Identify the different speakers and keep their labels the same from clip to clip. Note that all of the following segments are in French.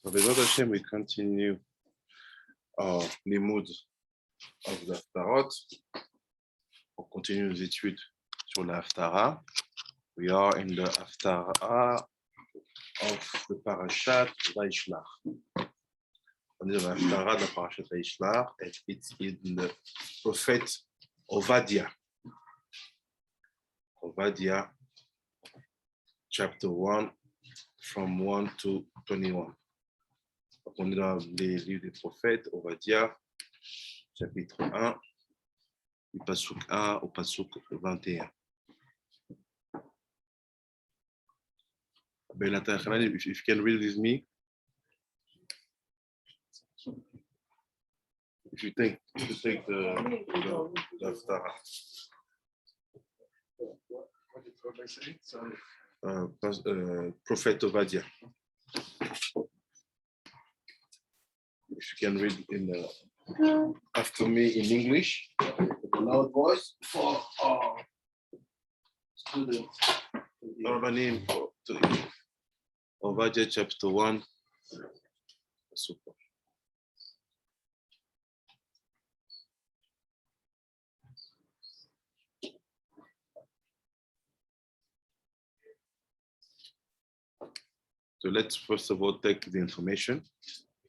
Speaker 1: So Bezrat Hashem, we continue our limud of the Haftarot. On continue nos études sur la Haftara. We are in the Haftara of the Parashat Vayishlach. On est dans la Haftara de la Parashat Vayishlach, and it's in the prophet Ovadia. Ovadia, chapter 1, from 1 to 21. On est dans les livres des prophètes, Ovadia, chapitre 1, du Pasuk 1 au Pasuk 21. If you can read with me. If you take the Haftara.
Speaker 2: What did Rabbi say? Sorry.
Speaker 1: Prophet Ovadia. If you can read after me in English, a loud voice for our students. Name Ovadia chapter 1. Super. So let's first of all take the information.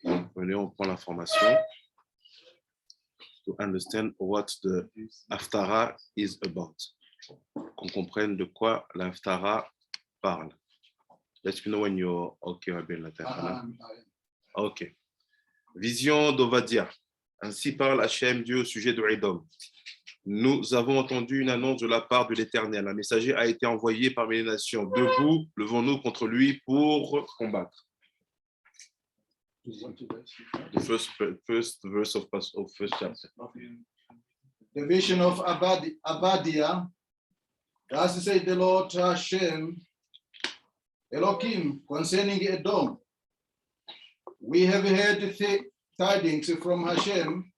Speaker 1: On prend l'information to understand what the Haftara is about. Qu'on comprenne de quoi la Haftara parle. Let me know when you're okay, Rabbi. Ok. Vision d'Ovadia. Ainsi parle Hachem, Dieu au sujet de Edom. Nous avons entendu une annonce de la part de l'Éternel. Un messager a été envoyé parmi les nations. Debout, levons-nous contre lui pour combattre. The first verse of first chapter.
Speaker 3: The vision of Abadia. Thus said the Lord Hashem, Elohim, concerning Edom. We have heard the tidings from Hashem,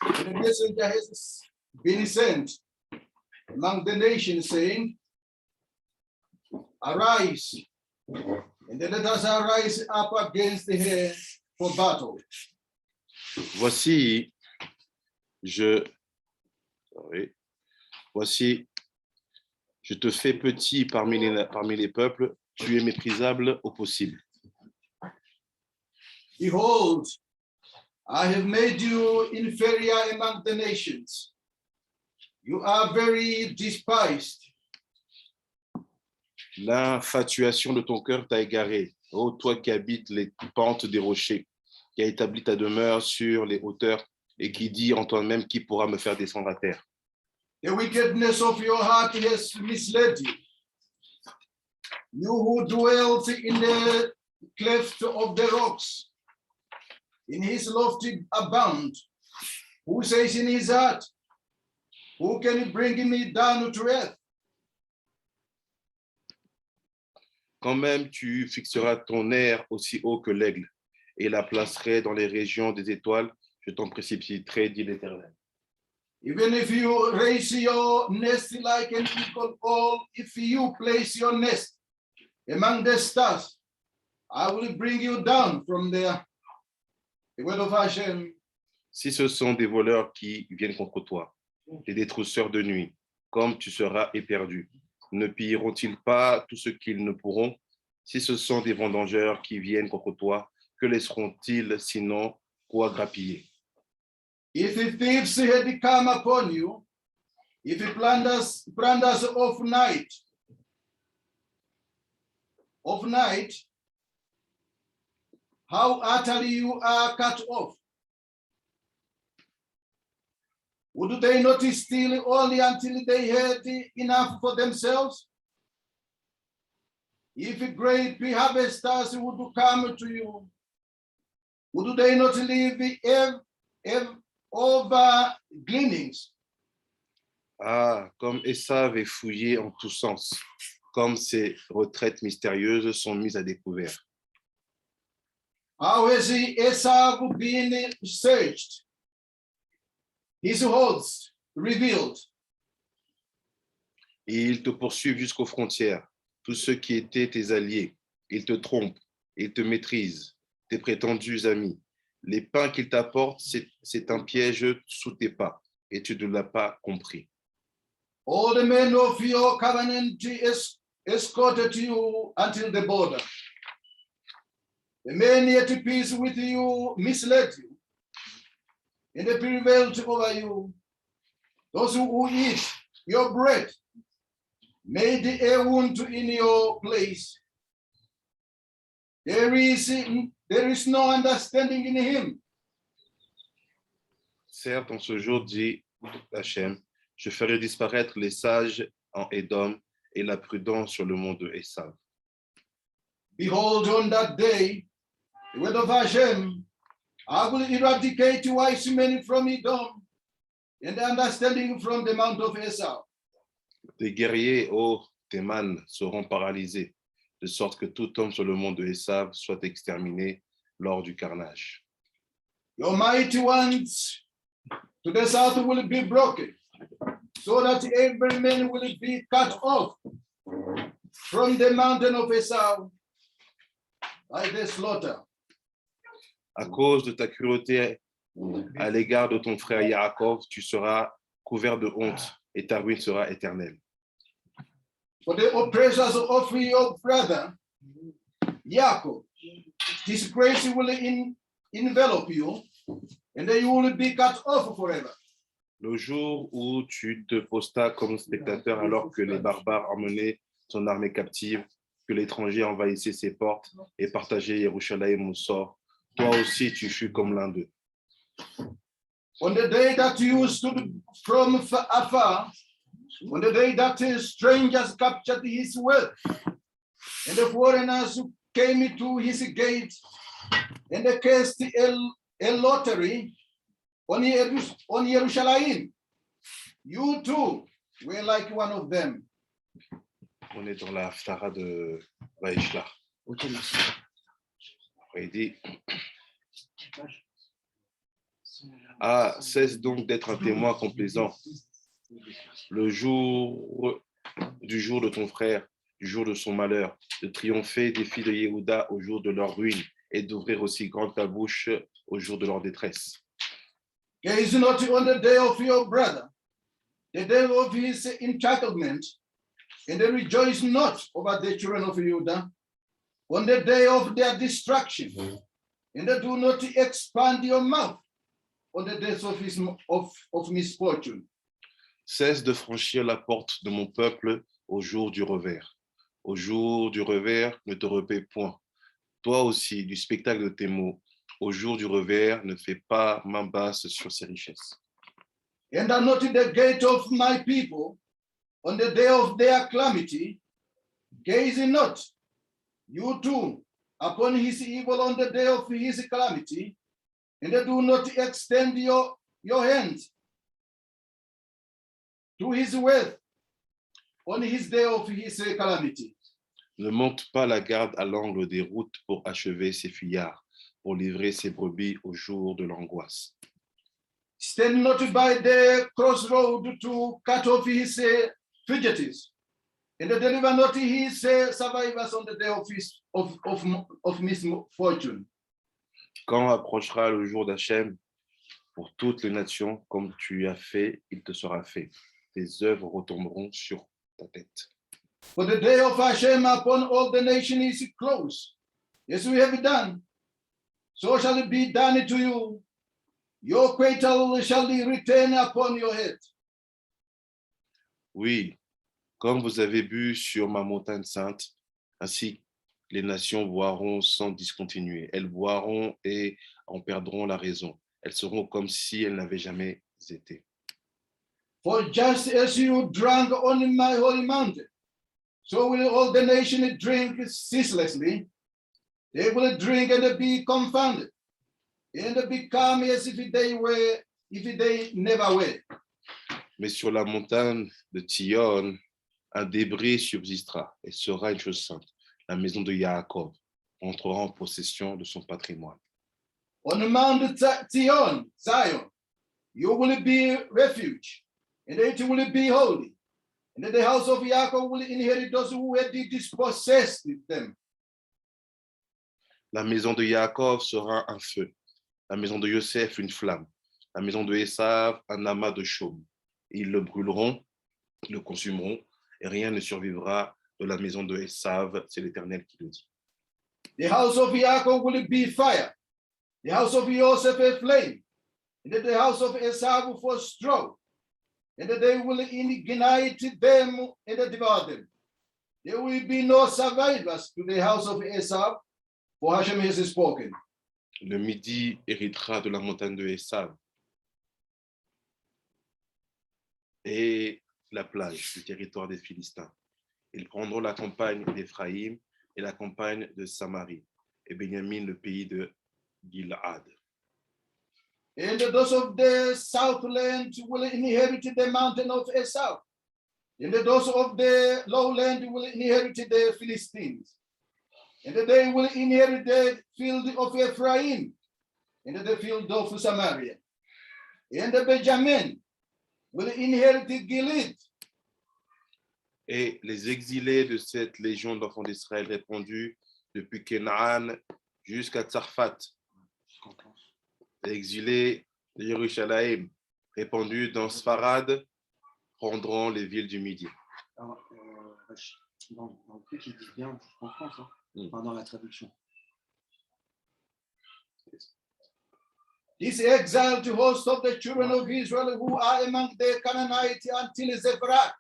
Speaker 3: and the messenger has been sent among the nations, saying, Arise, and let us arise up against her for battle.
Speaker 1: Voici, je te fais petit parmi les peuples, tu es méprisable au possible.
Speaker 3: Behold, I have made you inferior among the nations. You are very despised.
Speaker 1: L'infatuation de ton cœur t'a égaré, ô toi qui habites les pentes des rochers, qui as établi ta demeure sur les hauteurs et qui dis en toi-même qui pourra me faire descendre à terre.
Speaker 3: The wickedness of your heart has misled you. You who dwelt in the cleft of the rocks, in his lofty abound, who says in his heart, who can bring me down to earth?
Speaker 1: Quand même tu fixeras ton aire aussi haut que l'aigle et la placerai dans les régions des étoiles, je t'en précipiterai, dit l'Éternel.
Speaker 3: Even if you raise your nest like an eagle, or if you place your nest among the stars, I will bring you down from there. The word of Hashem.
Speaker 1: Si ce sont des voleurs qui viennent contre toi, des détrousseurs de nuit, comme tu seras éperdu, ne pilleront-ils pas tout ce qu'ils ne pourront? Si ce sont des vendangeurs qui viennent contre toi, que laisseront-ils sinon quoi grappiller?
Speaker 3: If the thieves had come upon you, if the plunders of night, how utterly you are cut off. Would they not steal only until they had enough for themselves? If great harvesters would come to you, would they not leave over gleanings?
Speaker 1: Ah, comme Esav est fouillé en tous sens, comme ses retraites mystérieuses sont mises à découvert.
Speaker 3: How has Esau been searched? His hosts revealed.
Speaker 1: Et ils te poursuivent jusqu'aux frontières. Tous ceux qui étaient tes alliés, ils te trompent, ils te maîtrisent. tes prétendus amis. Les pains qu'ils t'apportent, c'est un piège sous tes pas, et tu ne l'as pas compris.
Speaker 3: All the men of your covenant escorted you until the border. The men yet at peace with you misled you, and they prevailed over you. Those who eat your bread made a wound in your place. There is no understanding in him.
Speaker 1: Certes, en ce jour, dit Hachem, je ferai disparaître les sages en Édom et la prudence sur le mont de Esav.
Speaker 3: Behold, on that day, the word of Hashem, I will eradicate wise men from Edom and understanding from the mount of Esau.
Speaker 1: Tes guerriers, ô Théman, seront paralysés, de sorte que tout homme sur le mont de Esav soit exterminé lors du carnage.
Speaker 3: Your mighty ones to the south will be broken, so that every man will be cut off from the mountain of Esau by the slaughter.
Speaker 1: À cause de ta cruauté à l'égard de ton frère Yaakov, tu seras couvert de honte et ta ruine sera éternelle.
Speaker 3: For the oppressors of your brother Jacob, disgrace will envelop you, and then you will be cut off forever.
Speaker 1: Le jour où tu te postas comme spectateur alors que les barbares emmenaient son armée captive, que l'étranger envahissait ses portes et partageait Yerushalayim au sort, toi aussi tu fus comme l'un d'eux.
Speaker 3: On the day that you stood from afar, on the day that strangers captured his wealth, and the foreigners who came to his gate, and they cast a lottery on Yerushalayim, you too were like one of them.
Speaker 1: On est dans la Haftara de Vaishla. Il dit, ah, cesse donc d'être un témoin complaisant. Le jour de ton frère, du jour de son malheur, de triompher des filles de Yehuda au jour de leur ruine et d'ouvrir aussi grande ta bouche au jour de leur détresse.
Speaker 3: Gaze not on the day of your brother, the day of his entitlement, and they rejoice not over the children of Judah on the day of their destruction, and they do not expand your mouth on the days of misfortune.
Speaker 1: Cesse de franchir la porte de mon peuple au jour du revers. Au jour du revers, ne te repais point. Toi aussi, du spectacle de tes mots, au jour du revers, ne fais pas main basse sur ses richesses.
Speaker 3: And are not in the gate of my people on the day of their calamity, gazing not, you too, upon his evil on the day of his calamity, and do not extend your hand to his wealth on his day of his calamity.
Speaker 1: Ne monte pas la garde à l'angle des routes pour achever ses fuyards, pour livrer ses brebis au jour de l'angoisse.
Speaker 3: Stand not by the crossroad to cut off his fugitives, and deliver not his survivors on the day of misfortune.
Speaker 1: Quand approchera le jour d'Hachem, pour toutes les nations, comme tu as fait, il te sera fait. Tes œuvres retomberont sur ta tête.
Speaker 3: For the day of Hashem upon all the nation is close. Yes, we have done. So shall it be done to you. Your quatal shall return upon your head.
Speaker 1: Oui, comme vous avez bu sur ma montagne sainte, ainsi les nations boiront sans discontinuer. Elles boiront et en perdront la raison. Elles seront comme si elles n'avaient jamais été.
Speaker 3: For just as you drank on my holy mountain, so will all the nation drink ceaselessly. They will drink and be confounded, and become as if they never were.
Speaker 1: Mais sur la montagne de Tzion, un débris subsistera et sera une chose sainte. La maison de Yaakov entrera en possession de son patrimoine.
Speaker 3: On Mount Zion, you will be refuge, and it will be holy. And the house of Yaakov will inherit those who had dispossessed them.
Speaker 1: La maison de Yaakov sera un feu, la maison de Yosef une flamme, la maison de Esav un amas de chaume. Ils le brûleront, le consumeront, et rien ne survivra de la maison de Esav, c'est l'Éternel qui le dit.
Speaker 3: The house of Yaakov will be fire, the house of Joseph a flame, and the house of Esau for straw, and they will ignite them and devour them. There will be no survivors to the house of Esau, for Hashem has spoken.
Speaker 1: Le Midi héritera de la montagne de Esav et la plage du territoire des Philistins. Ils prendront la campagne d'Éphraïm et la campagne de Samarie, et Benjamin le pays de Gilad.
Speaker 3: And those of the southland will inherit the mountain of Esau, and those of the lowland will inherit the Philistines, and they will inherit the field of Ephraim, and the field of Samaria, and the Benjamin will inherit Gilead.
Speaker 1: Et les exilés de cette légion d'enfants d'Israël répandus depuis Canaan jusqu'à Tsarfat, les exilés de Jérusalem répandus dans Sfarad prendront les villes du Midi.
Speaker 4: Alors, dans le truc, il dit bien en France, hein, enfin, dans la traduction.
Speaker 3: This exiled host of the children of Israel who are among the Canaanites until Zarephath.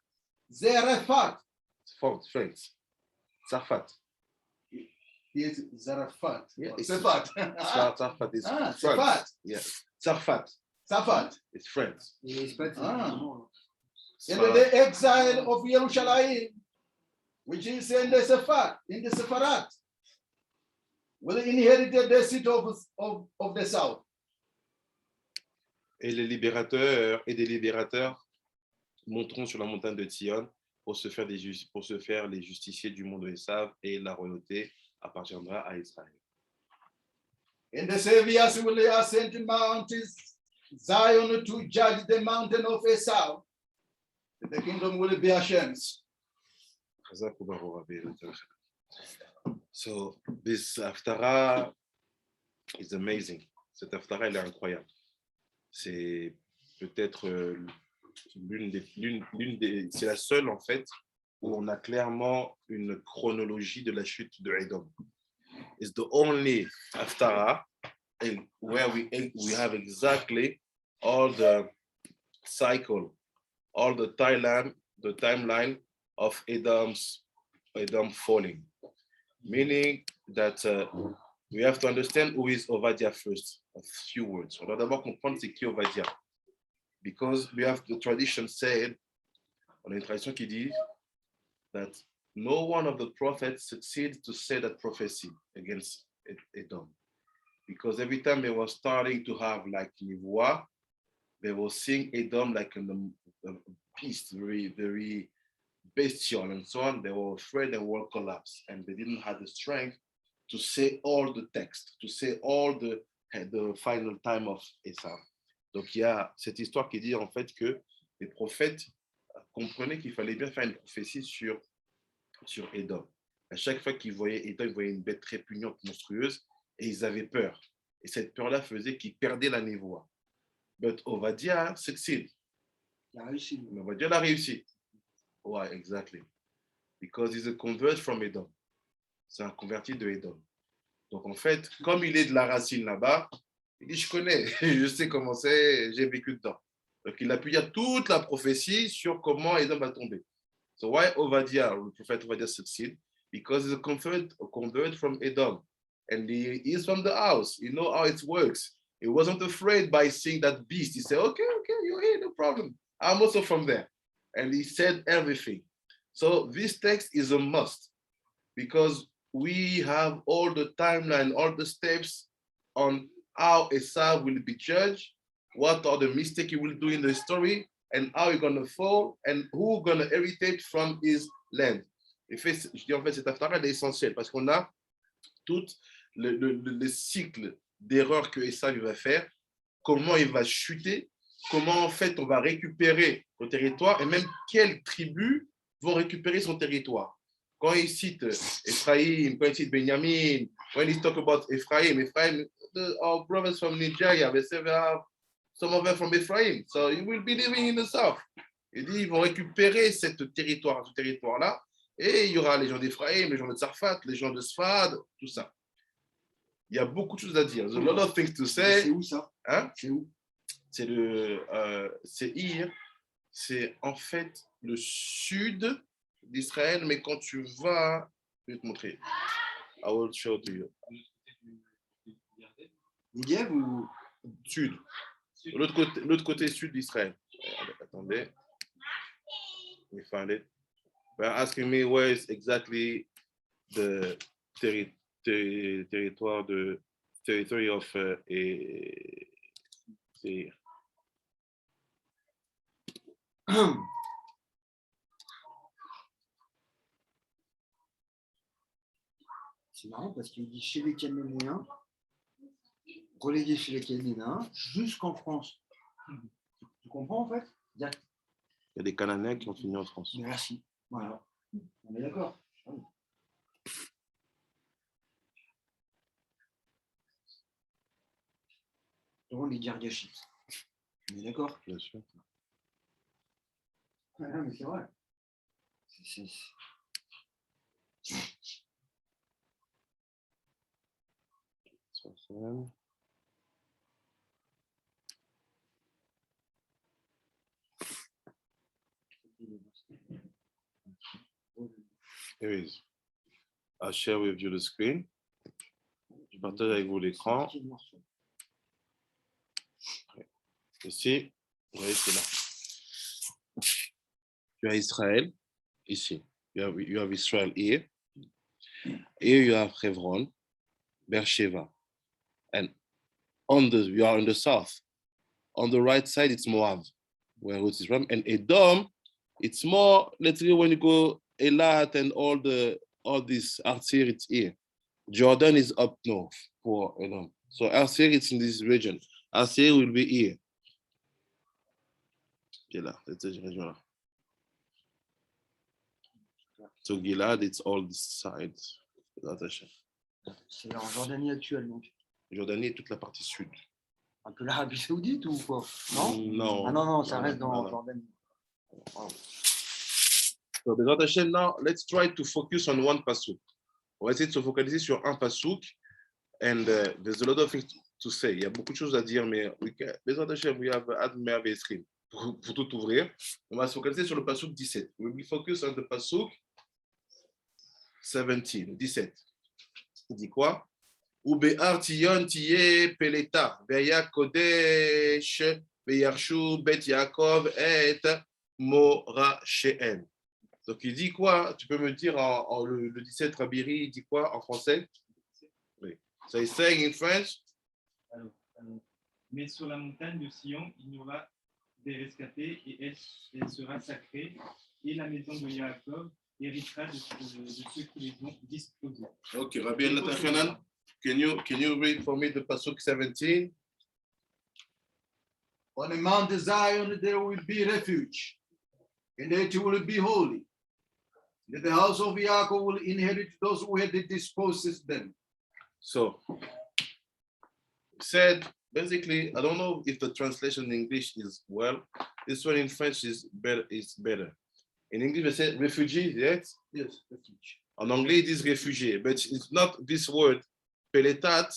Speaker 1: France, Tsarfat.
Speaker 3: Yes, Zarephath.
Speaker 1: Yeah, it's
Speaker 3: Zaphat.
Speaker 1: Tsarfat is
Speaker 3: Ah,
Speaker 1: France.
Speaker 3: Zaphat.
Speaker 1: Yes, Tsarfat.
Speaker 3: Zaphat.
Speaker 1: It's France.
Speaker 4: Et c'est pas
Speaker 3: And the exile of Jerusalem, which is in the Sepharad, will inherit the city of the south.
Speaker 1: Et les libérateurs et des libérateurs monteront sur la montagne de Sion pour se faire les justiciers du monde de Esav, et la royauté appartiendra à Israël.
Speaker 3: And the saviors will ascend Mount Zion to judge the mountain of Esau. The kingdom will be ashamed.
Speaker 1: So this Haftarah is amazing. Cette Haftarah, elle est incroyable. C'est peut-être c'est la seule en fait où on a clairement une chronologie de la chute de Edom. It's the only Haftarah where we have exactly all the cycle, all the timeline of Edom falling. Meaning that we have to understand who is Obadiah first. A few words. On doit d'abord comprendre c'est qui Obadiah. Because we have the tradition said, on a une tradition qui dit that no one of the prophets succeeded to say that prophecy against Edom. Because every time they were starting to have like Nivois, they were seeing Edom like a beast, very, very bestial and so on. They were afraid they will collapse, and they didn't have the strength to say all the text, to say all the final time of Esau. Donc il y a cette histoire qui dit en fait que les prophètes comprenaient qu'il fallait bien faire une prophétie sur Edom. À chaque fois qu'ils voyaient Edom, ils voyaient une bête répugnante, monstrueuse, et ils avaient peur. Et cette peur-là faisait qu'ils perdaient la névoie. But Obadiah succeed.
Speaker 4: Il a réussi.
Speaker 1: Obadiah l'a réussi. Ouais, exactly. Because he's a convert from Edom. C'est un converti de Edom. Donc en fait, comme il est de la racine là-bas, il dit, je connais, je sais comment c'est, j'ai vécu dedans. Donc il appuie toute la prophétie sur comment Edom va tomber. So why Obadiah, the prophet Obadiah succeed? Because he's a convert from Edom. And he is from the house. You know how it works. He wasn't afraid by seeing that beast. He said, okay, you're here, no problem. I'm also from there. And he said everything. So this text is a must because we have all the timeline, all the steps on how Esau will be judged, what are the mistakes he will do in the story, and how he's going to fall, and who's going to inherit from his land. Et fait, je dis en fait, cette affaire est essentielle parce qu'on a tout le cycle d'erreurs que Esau va faire, comment il va chuter, comment en fait on va récupérer le territoire et même quelles tribus vont récupérer son territoire. quand il cite Ephraim, quand il cite Benjamin, when he talk about Ephraim, our brothers from Nigeria, they say they have some of them from Ephraim, so you will be living in the south. Il dit, ils vont récupérer ce territoire-là, et il y aura les gens d'Ephraim, les gens de Tsarfat, les gens de Sfad, tout ça. Il y a beaucoup de choses à dire. There's a lot of things to say.
Speaker 4: C'est où ça?
Speaker 1: Hein?
Speaker 4: C'est où?
Speaker 1: C'est Ir, c'est en fait le sud d'Israël, mais quand tu vas, je vais te montrer. I will show to you.
Speaker 4: Negev ou?
Speaker 1: Sud. L'autre côté sud d'Israël. Attendez. We found it. They're asking me where is exactly the territory of Seir.
Speaker 4: C'est marrant parce qu'il dit chez les Cananéens, relégué chez les Cananéens, jusqu'en France. Tu comprends en fait?
Speaker 1: Il y a des Cananéens qui ont fini en France.
Speaker 4: Merci. Voilà. On est d'accord. Devant les Djargachites. On est d'accord?
Speaker 1: Bien sûr.
Speaker 4: Ouais, non, mais c'est vrai.
Speaker 1: Here it is. I'll share with you the screen. Je partage avec vous l'écran. Ici, vous voyez, c'est là. Tu as Israël, ici. You have Israel here. Here you have Hebron, Beersheba. And you are on the south. On the right side, it's Moab, where Ruth is from. And Edom, it's more, let's say, when you go Elat and all this Artsir, it's here. Jordan is up north for Edom. So Artsir, it's in this region. Artsir will be here. Gilad, it's this region. So Gilad, it's all this side.
Speaker 4: C'est en Jordanie actuelle, donc.
Speaker 1: Jordanie est toute la partie sud.
Speaker 4: Un peu l'Arabie Saoudite ou quoi? Non?
Speaker 1: Non.
Speaker 4: Ah non, ça reste dans Jordanie.
Speaker 1: Wow. So, Bezrat Hashem, now let's try to focus on one pasuk. On va essayer de se focaliser sur un pasuk. And there's a lot of things to say. Il y a beaucoup de choses à dire, mais Bezrat Hashem, we have Admer Vesrim. Pour tout ouvrir, on va se focaliser sur le pasuk 17. We will focus on the pasuk 17. Il dit quoi? Ube'ar Tion tiye peleta, veya kodesh, veyarshu bet Yaakov et moracheen. Donc il dit quoi? Tu peux me dire le 17 Rabiri, il dit quoi en français? Oui. So he's saying in French.
Speaker 5: Alors, mais sur la montagne de Sion, il y aura des rescapés et elle sera sacrée, et la maison de Yaakov héritera de ceux qui les ont disposés.
Speaker 1: Okay, Rabbi Elnathan, can you read for me the pasuk 17?
Speaker 3: On the Mount Zion there will be refuge, and it will be holy. That the house of Yaakov will inherit those who had dispossessed them.
Speaker 1: So, said basically, I don't know if the translation in English is well. This one in French is better. In English, they say refugee, yes?
Speaker 3: Yes, refuge.
Speaker 1: En anglais, it is refugee, but it's not this word, peletat,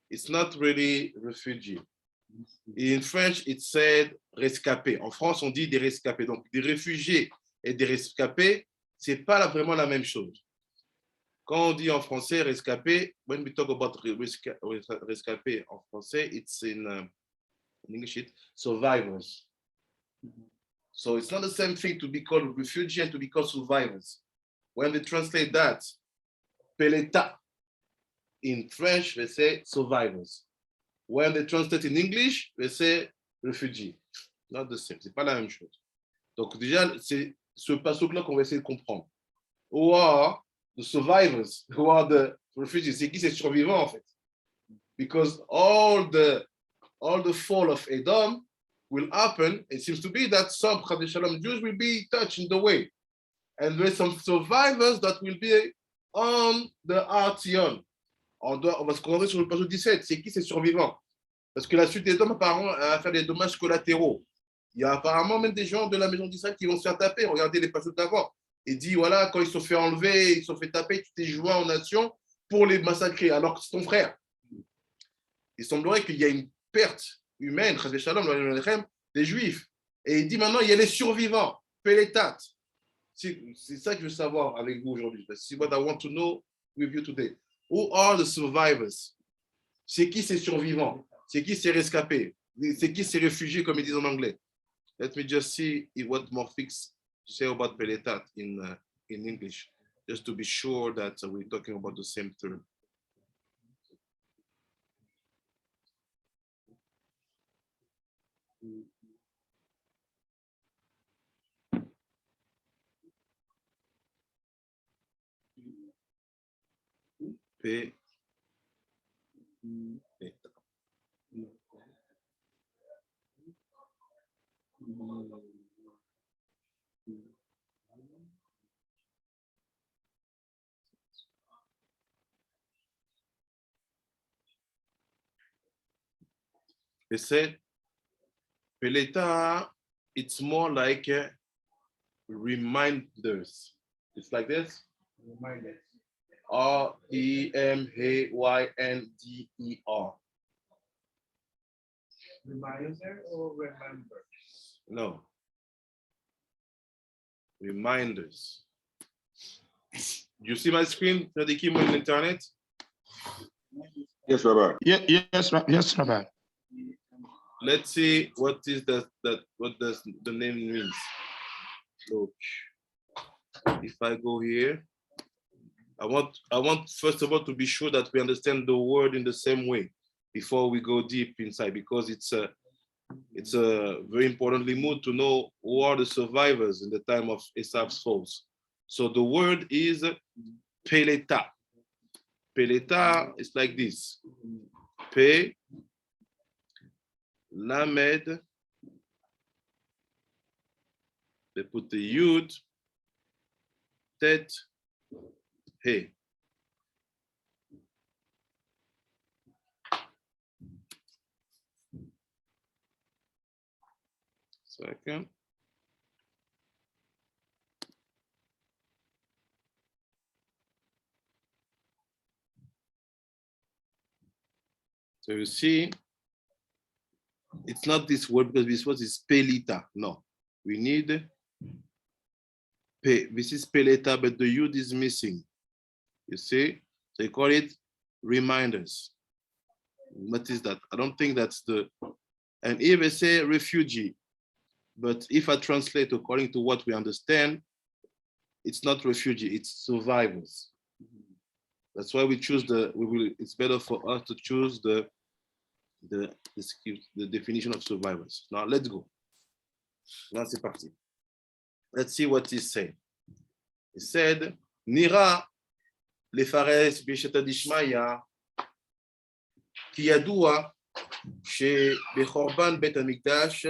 Speaker 1: it's not really refugee. In French, it said rescapé. En France, on dit des rescapés. Donc, des réfugiés et des rescapés, c'est pas vraiment la même chose. Quand on dit en français rescapé, when we talk about rescapé en français, it's in English, survivors. So it's not the same thing to be called refugee and to be called survivors. When they translate that, peleta, in French, they say survivors. When they translate in English, they say refugee. Not the same, c'est pas la même chose. Donc déjà, c'est ce pasuk-là qu'on va essayer de comprendre. Who are the survivors? Who are the refugees? C'est qui ces survivants en fait? Because all the fall of Edom will happen. It seems to be that some Chadei Shalom Jews will be touched in the way. And there's some survivors that will be on the Artion. On va se concentrer sur le page 17. C'est qui ces survivants? Parce que la suite des hommes, apparemment, va faire des dommages collatéraux. Il y a apparemment même des gens de la maison d'Israël qui vont se faire taper. Regardez les pages d'avant. Il dit, voilà, quand ils se sont fait enlever, ils se sont fait taper, tu t'es joint aux nations pour les massacrer, alors que c'est ton frère. Il semblerait qu'il y a une perte humaine, des Juifs. Et il dit maintenant, il y a les survivants, Pélétat. C'est ça que je veux savoir avec vous aujourd'hui. C'est what I want to know with you today. Who are the survivors? C'est qui ces survivants? C'est qui ces rescapés? C'est qui ces réfugiés, comme ils disent en anglais? Let me just see what Morfix say about Pélétat in English, just to be sure that we're talking about the same term. P. They said, Peleta, it's more like reminders. It's like this.
Speaker 2: Reminders.
Speaker 1: R-E-M-A-Y-N-D-E-R.
Speaker 2: Reminder or remember?
Speaker 1: No. Reminders. You see my screen, Brother Kim, on the internet?
Speaker 6: Yes, Rabbi.
Speaker 7: Yes, Rabbi.
Speaker 1: Let's see what is what does the name means. Look, if I go here, I want first of all to be sure that we understand the word in the same way before we go deep inside, because it's a very important limud to know who are the survivors in the time of Esav's falls. So the word is Peleta. Peleta is like this. Pe, Lamed, they put the Yud, Tet, He. Second. So you see, it's not this word because this word is pelita. No, we need pe. This is peleta, but the yud is missing. You see, they call it reminders. What is that? I don't think that's the. And here they say refugee, but if I translate according to what we understand, it's not refugee, it's survivors. That's why we choose it's better for us to choose the definition of survivors. Now let's go. Now c'est parti. Let's see what he said. He said, Nira lefares b'sheta dishmaya ki yadua שבחורבן בית המקדש,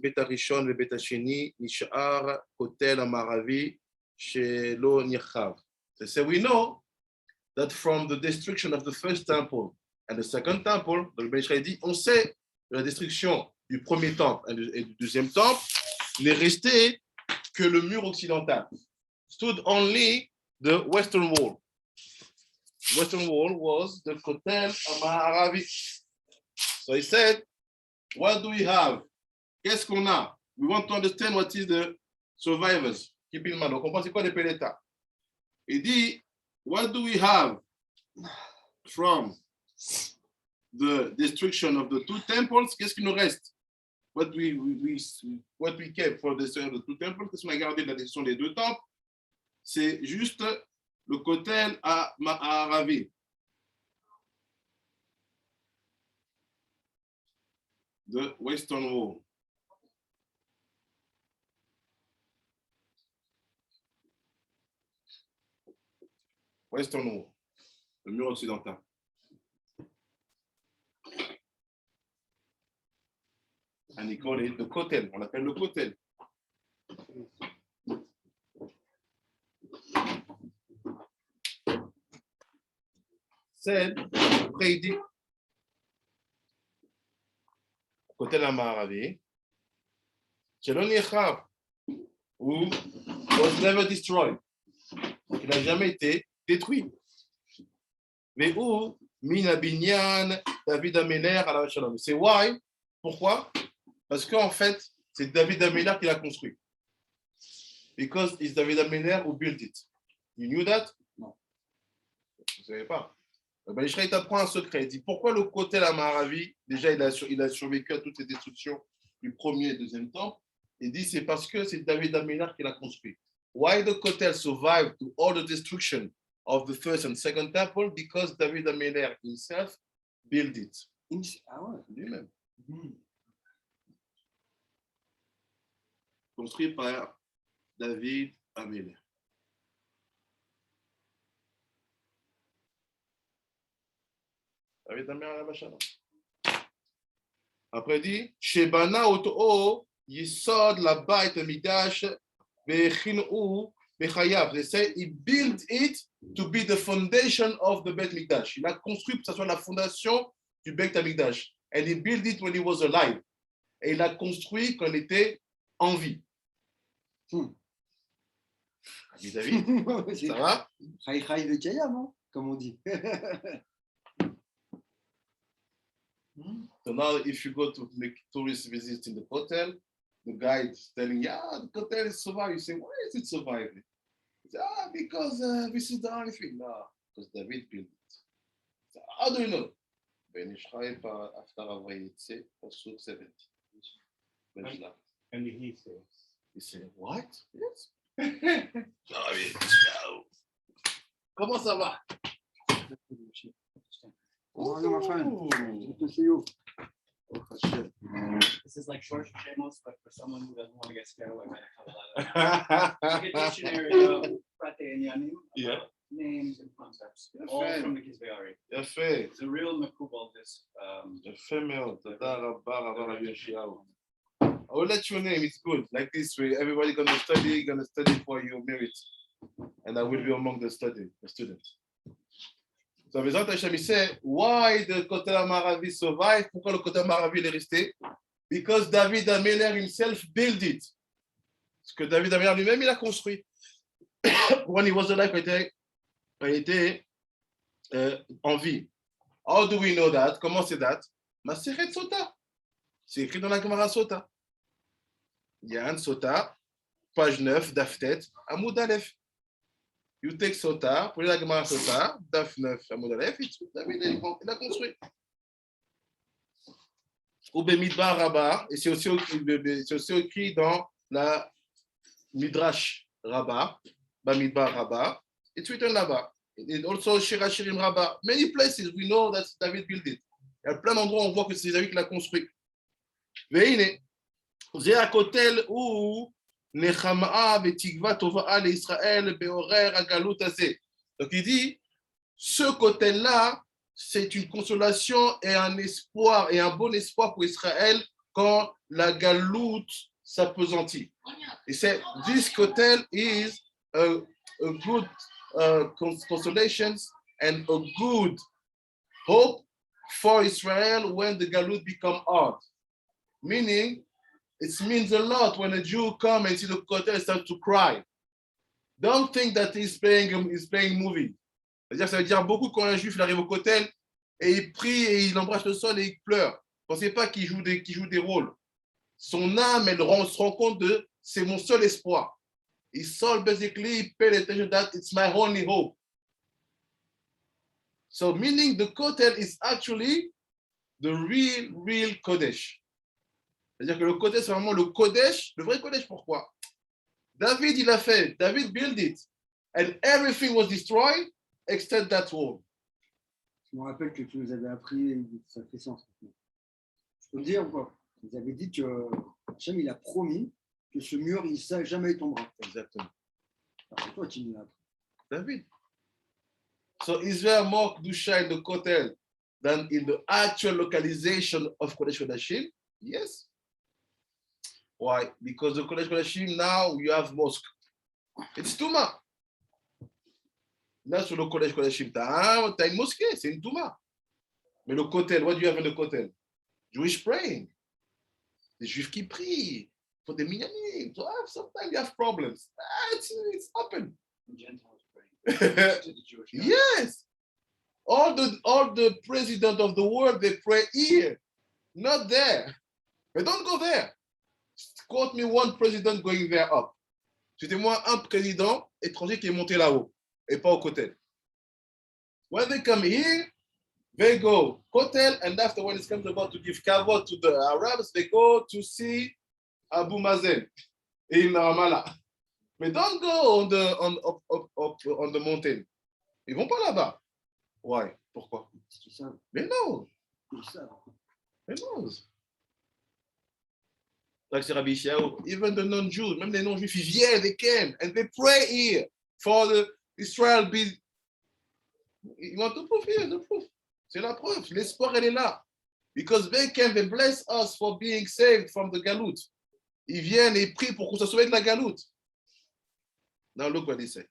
Speaker 1: בית הראשון ובית השני, נשאר כותל המערבי שלא נחרב. So we know that from the destruction of the first temple and the second temple, le Ben Israël dit, on sait que la destruction du premier temple et du deuxième temple n'est resté que le mur occidental. Stood only the western wall. The western wall was the Kotel Amaravi. So he said, what do we have? Qu'est-ce qu'on a? We want to understand what is the survivors. Keep in mind, on comprend c'est quoi les Pélétas. Il dit, what do we have from the destruction of the two temples? Qu'est-ce qu'il nous reste? What we kept for the destruction of the two temples? Qu'est-ce qu'on a gardé de la destruction des deux temples? C'est juste le Kotel à Ma'aravi. The Western Wall. Western Wall, le mur occidental. And he called it the Kotel. On l'appelle le Kotel. said, après il dit, côté la Maravi, Shelon Yechav, who was never destroyed. Il n'a jamais été détruit. Mais où Mina Binyan, David Améler à la Shalom. C'est why? Pourquoi? Parce qu'en fait, c'est David Améler qui l'a construit. Because it's David Améler who built it. You knew that?
Speaker 4: Non.
Speaker 1: Vous ne savez pas. Ben, Israël t'apprend un secret. Il dit pourquoi le côté la Maravi, déjà il a survécu à toutes les destructions du premier et deuxième temple. Il dit c'est parce que c'est David Améler qui l'a construit. Why the Kotel survived to all the destruction of the first and second temple? Because David Améler himself built it.
Speaker 4: Ah ouais.
Speaker 1: Lui-même. Construit par David Améler. David Améler la machin. Après il dit Shebana Oto Yisod la Bait Midash Vechin'u Bechayav. They say he built it to be the foundation of the Beit Mikdash. Il a construit pour que ce soit la fondation du Beit Mikdash. And he built it when he was alive. Et il a construit quand il était en vie. David, ça va?
Speaker 4: Chai Chai Vekaya, non? Comme on dit.
Speaker 1: So now if you go to make tourist visits in the hotel, the guide is telling you, the hotel is surviving. You say, why is it surviving? He says, because this is the only thing. No, because David built it. So, how do you know? Ben Ishrael after Avayitse, Pasuk 70.
Speaker 2: And he says,
Speaker 1: He said, what? Yes. Comment ça va?
Speaker 4: Oh, no, my friend.
Speaker 1: Ooh.
Speaker 4: Good to see you. Oh, shit.
Speaker 8: This is like short Shemos, but for someone who doesn't want to get scared away by the Kabbalah. Like a dictionary of Prate and Yanim,
Speaker 1: Yeah.
Speaker 8: names and concepts,
Speaker 1: Yeah,
Speaker 8: all
Speaker 1: fair.
Speaker 8: from the Kizbeari.
Speaker 1: יפה,
Speaker 8: It's a real makubal, this.
Speaker 1: יפה מאוד. תודה רבה, רבה רבי יאשיהו. I will let you name, it's good. Like this way, everybody gonna study for your merit. And I will be among the students. So, Bezrat Hashem, he said, why the Kotel Maravi survived? Pourquoi le Kotel Maravi est resté? Because David Améler himself built it. Parce que David Améler lui-même, il a construit. When he was alive, quand il était en vie. How do we know that? Comment c'est that? Maseret Sota. C'est écrit dans la Gemara Sota. Il y a un Sota, page 9, Daftet, Amoud Aleph. You take Sota, prenez la Gemara Sota, Daf 9, Amoud Aleph, et David il a construit. Ou Bemidbar Rabbah, et c'est aussi écrit dans la Midrash Rabbah, Bamidbar Rabbah, it's written là-bas. And also Shira Shirim Rabbah. Many places we know that David built it. Il y a plein d'endroits où on voit que c'est David qui l'a construit. Veine, זה הכותל הוא נחמה ותקווה טובה לישראל בהורר הגלות הזה. Donc il dit, ce côté-là, c'est une consolation et un espoir et un bon espoir pour Israël quand la galoute s'appesantit. Et c'est, this kotel is a good consolation and a good hope for Israel when the galoute become hard. Meaning, it means a lot when a Jew comes and see the kotel and start to cry. Don't think that he's playing movie. C'est-à-dire, ça veut dire beaucoup quand un juif arrive au kotel et il prie et il embrasse le sol et il pleure. Pensez pas qu'il joue des rôles. Son âme, se rend compte de c'est mon seul espoir. His soul basically paid attention that it's my only hope. So meaning the kotel is actually the real Kodesh. C'est-à-dire que le Kodesh, c'est vraiment le Kodesh, le vrai Kodesh. Pourquoi? David, il a fait. David built it. And everything was destroyed except that wall.
Speaker 4: Je me rappelle que tu nous avais appris, ça fait sens. Je peux le dire ou pas? Vous avez dit que Hachem, il a promis que ce mur, il ne jamais tombera.
Speaker 1: Exactement.
Speaker 4: Alors, c'est toi qui nous l'as appris.
Speaker 1: David. So is there more Kedusha in the Kotel than in the actual localization of Kodesh Kodashim? Yes. Why? Because the Kodesh Kodashim now you have mosque. It's Tuma. Là, sur le collège Shimta, tu as une mosquée, c'est une Touma. Mais le kotel, what do you have in the kotel? Jewish praying. Des juifs qui prient for the minyanim. So sometimes you have problems. It's happened.
Speaker 8: Gentiles praying to the Jewish God.
Speaker 1: Yes. All the president of the world, they pray here, not there. But don't go there. Quote me one president going there up. Citez-moi un président étranger qui est monté là-haut et pas au kotel. When they come here, they go kotel, and after when it comes about to give kavod to the Arabs, they go to see Abu Mazen in Ramallah. But don't go on the mountain. Ils vont pas là-bas. Why? Pourquoi?
Speaker 4: Parce qu'ils savent.
Speaker 1: Mais non.
Speaker 4: Ils savent.
Speaker 1: Mais non. Like c'est Rabbi Yishayahu, even the non-Jews, même les non-juifs, ils viennent, they came, and they pray here for the Israel be. Ils want to prove here, the proof. C'est la preuve. L'espoir, elle est là. Because they came, they bless us for being saved from the Galout. Ils viennent et prient pour qu'on soit sauvé de la Galout. Now look what he said.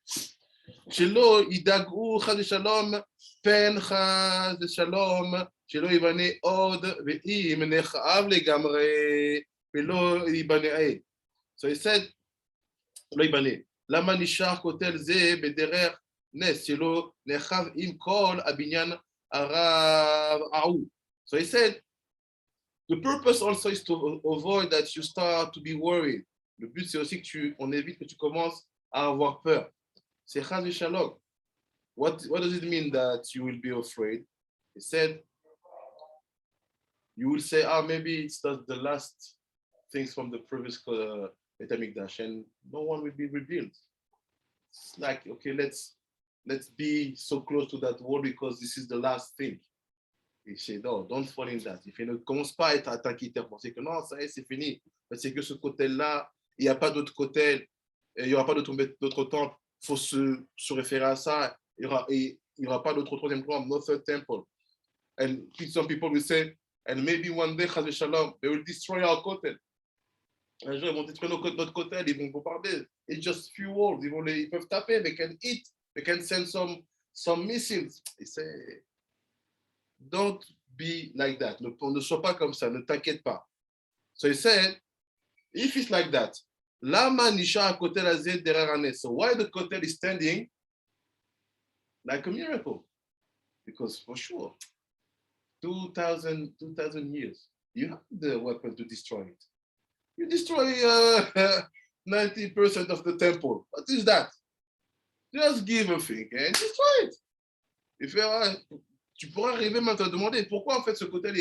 Speaker 1: Shelo yidag'u chas v'shalom pen chas v'shalom shelo yibane od ve'im nechav legamre ve'lo yibane. So he said, lo yibane. Lama nishar kotel ze bederer nes shelo nechav im kol abinyan arav a'u. So he said, the purpose also is to avoid that you start to be worried. Le but c'est aussi que on évite que tu commences à avoir peur. C'est chas v'shalom. What does it mean that you will be afraid? He said, you will say, maybe it's the last things from the previous Beit HaMikdash, and no one will be revealed. It's like, okay, let's be so close to that word because this is the last thing. Il said, no, don't fall in that. Il ne commence pas à t'inquiéter, à penser que non, ça y est, c'est fini. C'est que ce côté-là, il n'y a pas d'autre côté, il n'y aura pas d'autre temple. Il faut se référer à ça. Il n'y aura pas d'autre troisième temple, no third temple. And some people will say, and maybe one day, Chaz v'Shalom, they will destroy our kotel. Un jour, ils vont détruire notre kotel, ils vont bombarder. It's just few walls. Ils peuvent taper, they can eat, they can send some missiles. He said, don't be like that. Ne sois pas comme ça, ne t'inquiète pas. So he said, if it's like that, lama nisha kotel azeh derer hanes. So why the kotel is standing like a miracle? Because for sure, 2,000 years, you have the weapon to destroy it. You destroy 90% of the temple. What is that? Just give a thing and destroy it. Tu pourrais arriver maintenant à te demander pourquoi en fait ce côté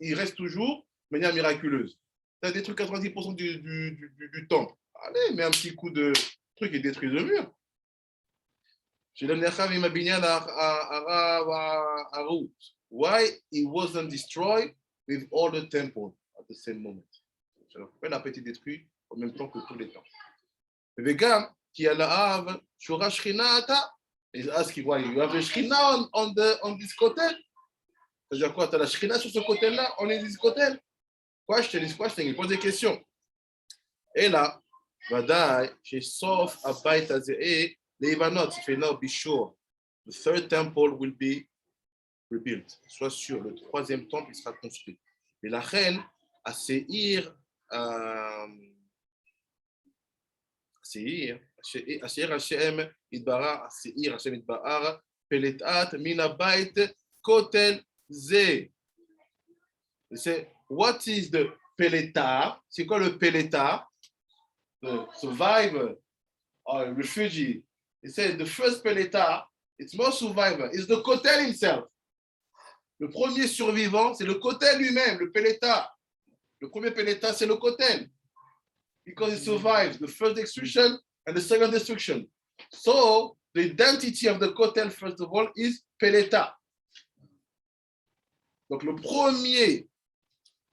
Speaker 1: il reste toujours de manière miraculeuse. Tu as détruit 90% du temple. Allez, mets un petit coup de truc et détruis le mur. Why it wasn't destroyed with all the temple at the same moment? Pourquoi il n'a pas été détruit en même temps que tous les temples? וגם כי על האב שורה שכינה אתה. He's asking why you have a shechina on this kotel. C'est-à-dire quoi? Tu as la shechina sur ce kotel-là, on est this kotel. Question is questioning. Il pose des questions. Et là, ודאי שסוף הבית הזה להיבנות. Il fait no, be sure. The third temple will be rebuilt. Sois sûr, le troisième temple il sera construit. Et la reine, à Seir, אשר השם יתברך, השעיר השם יתברך, פלטת מן הבית כותל זה. What is the peleta? C'est quoi le peleta? The survivor or refugee. He said the first peleta, it's more survivor, is the kotel himself. Le premier survivant, c'est le kotel lui-même, le peleta. Le premier peleta, c'est le kotel. Because it survives the first destruction and the second destruction. So, the identity of the kotel, first of all, is peleta. Donc, le premier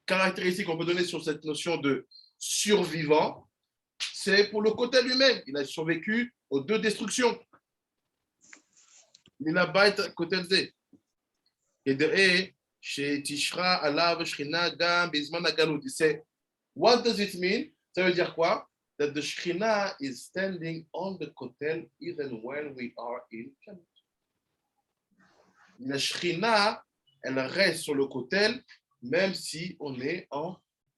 Speaker 1: caractéristique qu'on peut donner sur cette notion de survivant, c'est pour le kotel lui-même. Il a survécu aux deux destructions. Ninabait kotel ze. Et de chez Tishra, Alav, Shrina, Gam, Bizman, Agalut. Il sait, what does it mean? Ça veut dire quoi? That the Shekhinah is standing on the kotel even when we are in Galut. La Shrina, elle reste sur le kotel, même si on est en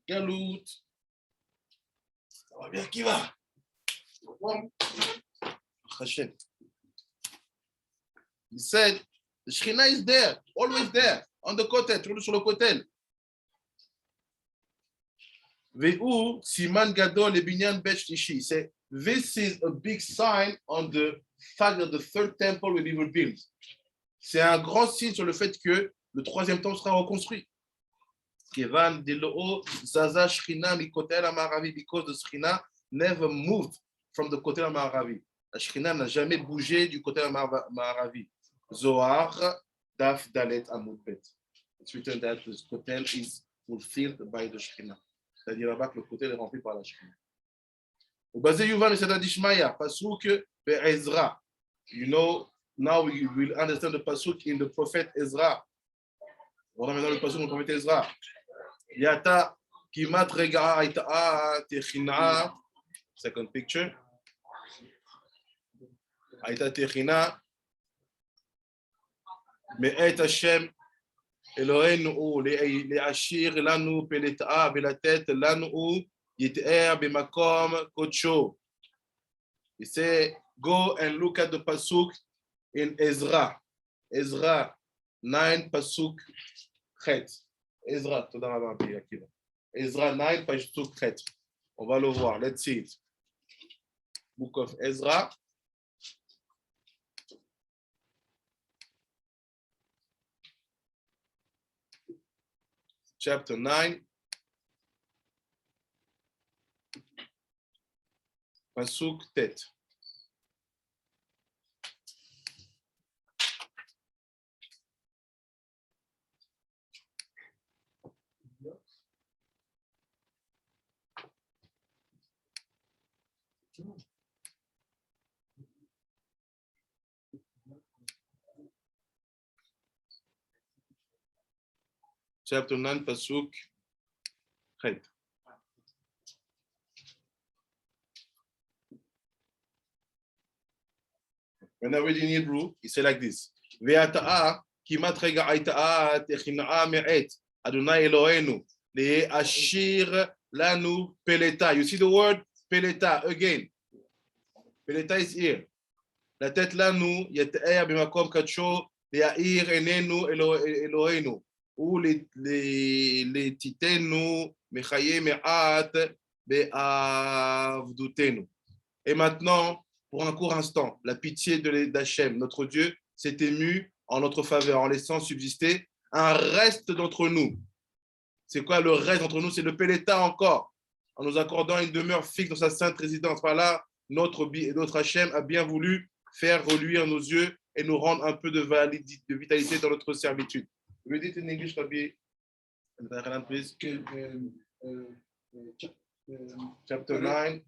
Speaker 1: galoute. Ça va bien, qui va? Hashem. He said, the Shrina is there, always there, on the kotel, sur le kotel. Ve'u siman gadol lebinyan bet shlishi. Say, this is a big sign on the fact that the third temple will be rebuilt. C'est un grand signe sur le fait que le troisième temple sera reconstruit. Kevan delo'o zaza shrina mikotel amaravi, because the shrina never moved from the kotel amaravi. La shrina n'a jamais bougé du kotel amaravi. Zohar daf dalet amud bet. It's written that the kotel is fulfilled by the shrina. C'est-à-dire là-bas que le kotel est rempli par la shrina. Au basé Yuval et Sada Dishmaya, pasuk be'ezra. You know, now we will understand the pasuk in the prophet Ezra. On a maintenant le pasuk dans le prophète Ezra. Yata kimat rega'a aita'a techina. Second picture. Aita techina. Me'et Hashem Eloheinu le'ashir lanu peleta'a velatet lanu yit'er b'makom kodsho. He said, go and look at the pasuk in Ezra. Ezra 9 pasuk chet. Ezra, Ezra 9 pasuk chet. On va le voir. Let's see it. Book of Ezra. Chapter 9. Pasuk tet. Chapter 9, pasuk tet. When I read in Hebrew, it says like this. Ve'ata'a kimat rega'aita'a techina'a me'et Adonai Eloheinu le'ashir lanu peleta. You see the word peleta again. Peleta is here. La tête lanu yet'er b'makom kadsho le'a'ir enenu Eloheinu ou le'titenu mechaye me'at be'avdutenu. Et maintenant, pour un court instant, la pitié d'Hachem, notre Dieu, s'est émue en notre faveur, en laissant subsister un reste d'entre nous. C'est quoi le reste d'entre nous? C'est le Péléta encore, en nous accordant une demeure fixe dans sa sainte résidence. Par là, notre Hachem a bien voulu faire reluire nos yeux et nous rendre un peu de vitalité dans notre servitude. Read it in English, Rabbi. Please. Chapter 9,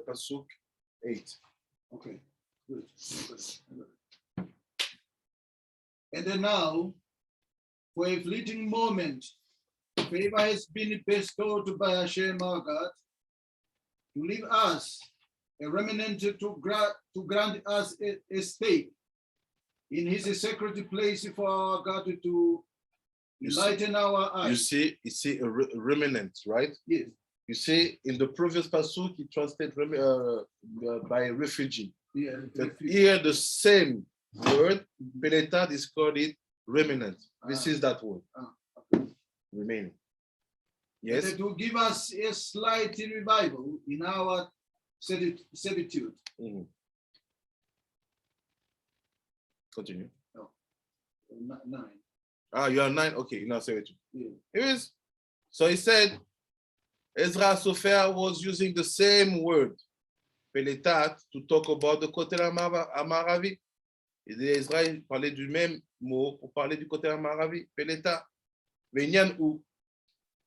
Speaker 1: Pasuk 8.
Speaker 3: Okay, good. And then now, for a fleeting moment, favor has been bestowed by Hashem our God to leave us a remnant to grant us a stay in his sacred place for our God to enlighten our eyes.
Speaker 1: You see a remnant, right?
Speaker 3: Yes.
Speaker 1: You see, in the previous pasuk, he translated by refugee.
Speaker 3: Yeah.
Speaker 1: But here, the same word, Peleta, is called it remnant. This is that word.
Speaker 3: Okay.
Speaker 1: Remaining. Yes.
Speaker 3: And to give us a slight revival in our servitude.
Speaker 1: Mhm. Continue.
Speaker 3: 9.
Speaker 1: Ah, you are 9? Okay, now say it.
Speaker 3: Yeah.
Speaker 1: Anyways, so he said, Ezra Sofer was using the same word, Peletat, to talk about the Kotel Amaravi. Et Ezra parlait du même mot pour parler du Kotel Amaravi, Peletat. Mais Nyan où?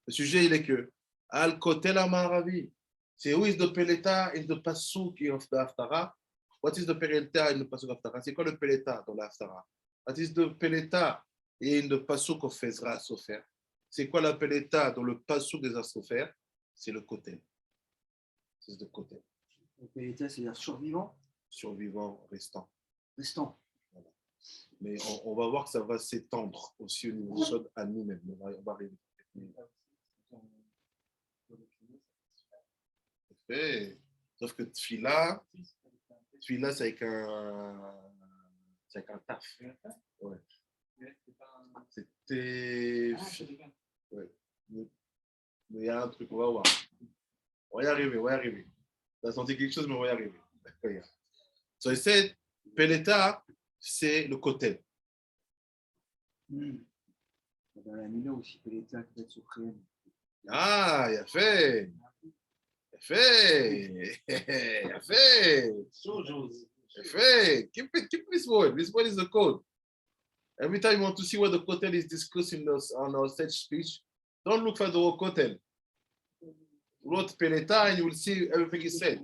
Speaker 1: Le sujet, il est que, Al Kotel Amaravi. C'est who is the Peleta in the Pasuk of the Haftarah? What is the Peleta in the Pasuk of the Haftarah? C'est quoi le Peleta dans la Haftarah? What is the Peleta in the Pasuk of Ezra Sofer? C'est quoi la Peleta dans le Pasuk des Sofer? C'est le kotel. C'est le kotel.
Speaker 4: Le Péléta, c'est-à-dire survivant,
Speaker 1: Survivant, restant.
Speaker 4: restant.
Speaker 1: Voilà. Mais on va voir que ça va s'étendre aussi au niveau du Sod à nous-mêmes. On va arriver. Parfait. Sauf que Tfila, c'est avec un taf. Ouais. C'était. Ouais. Mais il y a un truc, on va voir. On va y arriver, on va y arriver. Tu as senti quelque chose, mais on va y arriver. So I said, Peleta, c'est le côté.
Speaker 4: Dans la Mila aussi, Peleta, peut-être sur Créen.
Speaker 1: Ah, il a fait. Il a fait. Il a fait. Il a fait. Keep this word. This word is the code. Every time you want to see what the kotel is discussing on our stage speech, don't look for the word kotel. Wrote Peleta and you will see everything is said.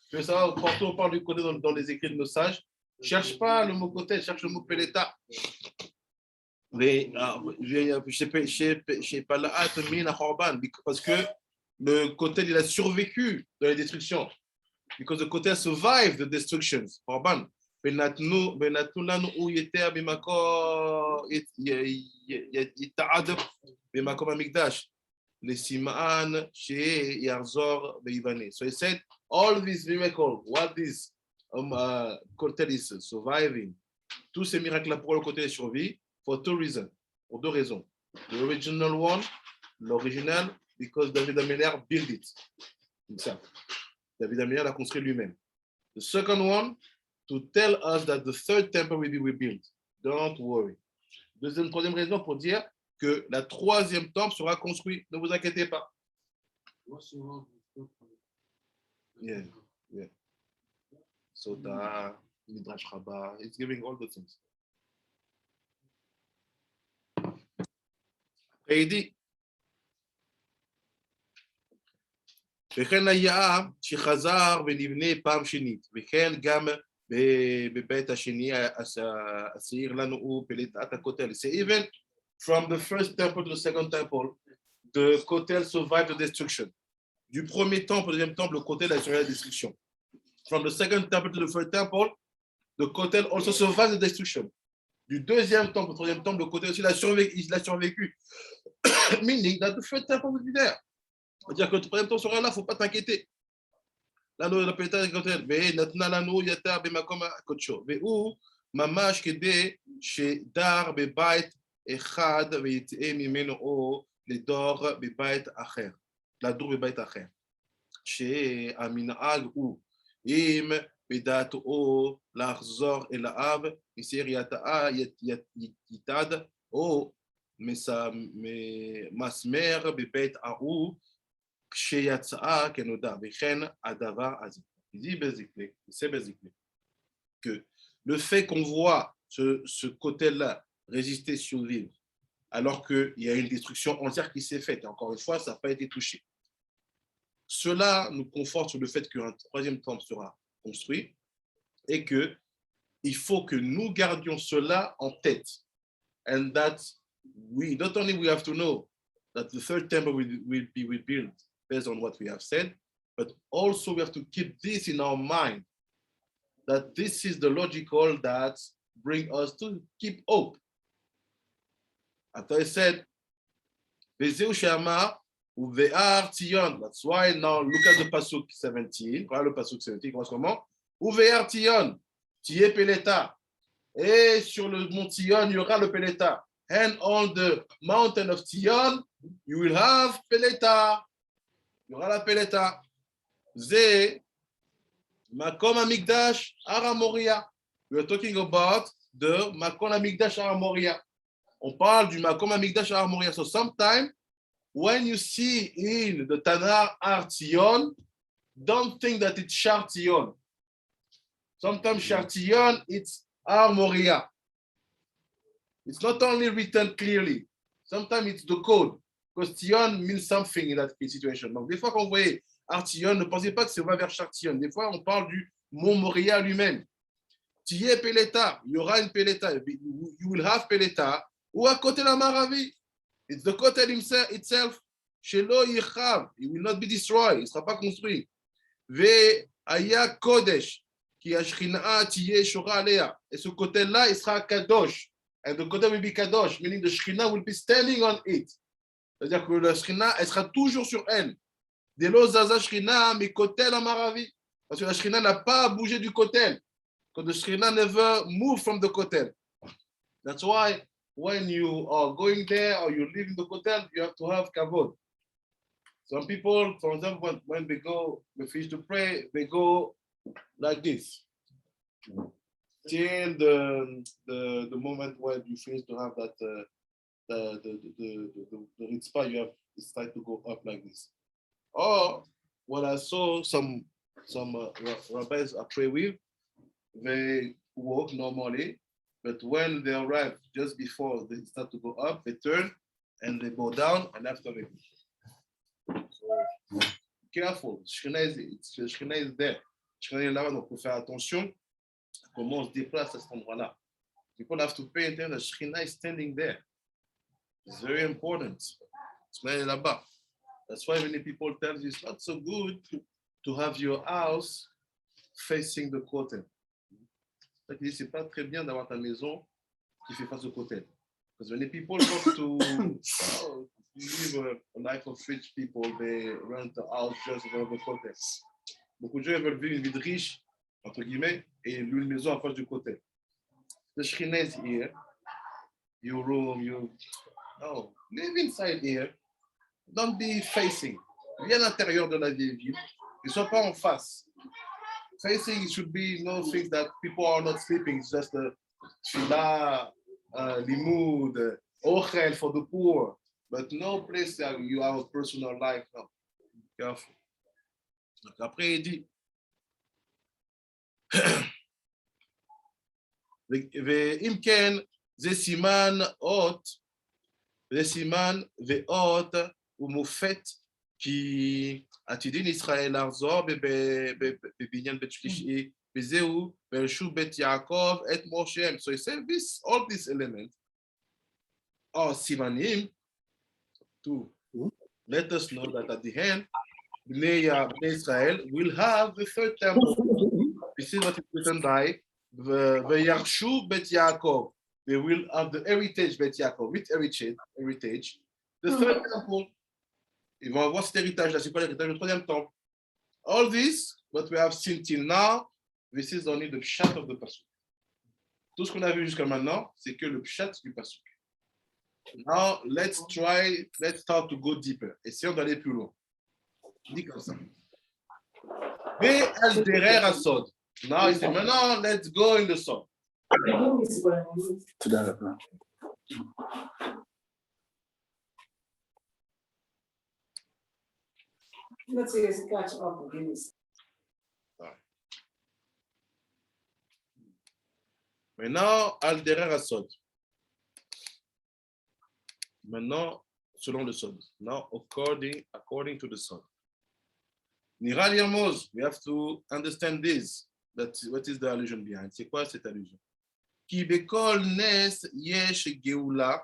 Speaker 1: Tu veux savoir, partout on parle du kotel dans les écrits de nos sages, cherche pas le mot kotel, cherche le mot Peleta. Mais je sais pas là, parce que le kotel il a survécu dans les destructions. Because the kotel survived the destructions. Korban. ונתנו לנו הוא יתר יתעד במקום המקדש, לסימן שיחזור ויבנה. So he said, all these miracles, what this kotel is surviving, tous ces miracles-là pour le kotel survit, for two reasons, pour deux raisons. The original one, l'original, because David Ameller built it himself. David Ameller l'a construit lui-même. The second one, to tell us that the third temple will be rebuilt. Don't worry. Troisième raison pour dire que la troisième temple sera construite. Ne vous inquiétez pas. Yeah. Sota, Midrash Rabbah, it's giving all the things. Et il dit, וכן היה שחזר ונבנה פעם שנית, וכן גם בבית השני השעיר לנו הוא פליטת הכותל. So even from the first temple to the second temple, the kotel survived the destruction. Du premier temple au deuxième temple, le kotel a survécu la destruction. From the second temple to the third temple, the kotel also survived the destruction. Du deuxième temple au troisième temple, le kotel aussi l'a survécu. Meaning that the third temple will be there. C'est-à-dire que le troisième temple sera là, il ne faut pas t'inquiéter. לנו לפליטת הכותל, ונתנה לנו יתר במקום הקודשו, והוא ממש כדי שדר בבית אחד ויתאה ממנו או לדור בבית אחר, לדור בבית אחר. שהמנהג הוא, אם בדעתו לחזור אל האב, מסיר יתד, או מסמר בבית ההוא, כשיצאה כנודע, וכן הדבר הזה. Il dit basically que le fait qu'on voit ce côté-là résister, survivre, alors qu'il y a une destruction entière qui s'est faite, et encore une fois, ça n'a pas été touché. Cela nous conforte sur le fait qu'un troisième temple sera construit et qu'il faut que nous gardions cela en tête. And that not only we have to know that the third temple will be rebuilt based on what we have said, but also we have to keep this in our mind, that this is the logical that brings us to keep hope. After I said, Vezeu Shama Uve'ar Tion. That's why now look at the Pasuk 17. Voilà le Pasuk 17, commence comment? Uve'ar Tion, Tiye Peleta. Et sur le mont Tion, il y aura le Peleta. And on the mountain of Tion, you will have Peleta. Il y aura la Peleta. Ze Makom Amigdash Aramoria. We are talking about the Makom Amigdash Aramoria. On parle du Makom Amigdash Aramoria. So sometimes when you see in the Tanar Ar Tion, don't think that it's Shar Tion. Sometimes Shar Tion, it's Ar Moria. It's not only written clearly. Sometimes it's the code. Because Tion means something in that situation. Donc, des fois, quand vous voyez Ar Tion, ne pensez pas que ça va vers Shar Tion. Des fois, on parle du Mont Moria lui-même. Tiye Peleta, il y aura une Peleta. You will have Peleta. Ou à côté de la Maravi. It's the kotel itself. Shelo Yichav. It will not be destroyed. Il ne sera pas construit. Ve Aya Kodesh. Qui a Shekhinah Tiye Shora Alea. Et ce côté-là, il sera Kadosh. And the côté will be Kadosh, meaning the Shekhinah will be standing on it. C'est-à-dire que la Shekhinah, elle sera toujours sur elle. De lo Zaza Shekhinah, mais Kotel Amaravi. Parce que la Shekhinah n'a pas bougé du Kotel. Because the Shekhinah never moved from the Kotel. That's why when you are going there or you live in the Kotel, you have to have Kavod. Some people, for example, when they go, they finish to pray, they go like this. Till the moment when you finish to have that the ritzpah, you have decided to go up like this. Or when I saw some rabbis I pray with, they walk normally, but when they arrive just before they start to go up, they turn and they go down, and after they so careful. Shekhinah is there. Shekhinah est là, donc il faut faire attention à comment on se déplace à cet endroit-là. People have to pay attention that Shekhinah is standing there. It's very important. Shekhinah est là-bas. That's why many people tell you it's not so good to have your house facing the kotel. C'est pas très bien d'avoir ta maison qui fait face au kotel. Because many people want to live a life of rich people, they rent a house just above the kotel. Beaucoup de gens veulent vivre une vie de riche, entre guillemets, et une maison en face du kotel. The Shekhinah is here. Your room, live inside here. Don't be facing. Viens à l'intérieur de la vieille ville. Ne sois pas en face. Facing should be no things that people are not sleeping. It's just a tefillah, limud, ochel for the poor. But no place that you have a personal life. No. Careful. Donc après, il dit ואם כן, זה סימן אות, זה סימן ואות ומופת כי עתידין ישראל לחזור בבניין בית שלישי, וזהו ברשות בית יעקב את משה. So he said all these elements are סימנים to let us know that at the end, Bnei Israel will have the third temple. This is what is written by Yarshu Bet Yaakov. They will have the heritage Bet Yaakov, with heritage. The third temple. Ils vont avoir cet héritage-là. C'est quoi l'héritage du troisième temple? All this, what we have seen till now, this is only the pshat of the pasuk. Tout ce qu'on a vu jusqu'à maintenant, c'est que le pshat du pasuk. Now, let's start to go deeper. Essayons d'aller plus loin. Dit comme ça. Ve'al asod. Now, il dit maintenant, let's go in the sod. Maintenant, al derer asod. Maintenant, selon le sod. Now, according to the sod. Nira Yirmoz, we have to understand this. What is the allusion behind? C'est quoi cette allusion? Ki bekol nes yesh geula,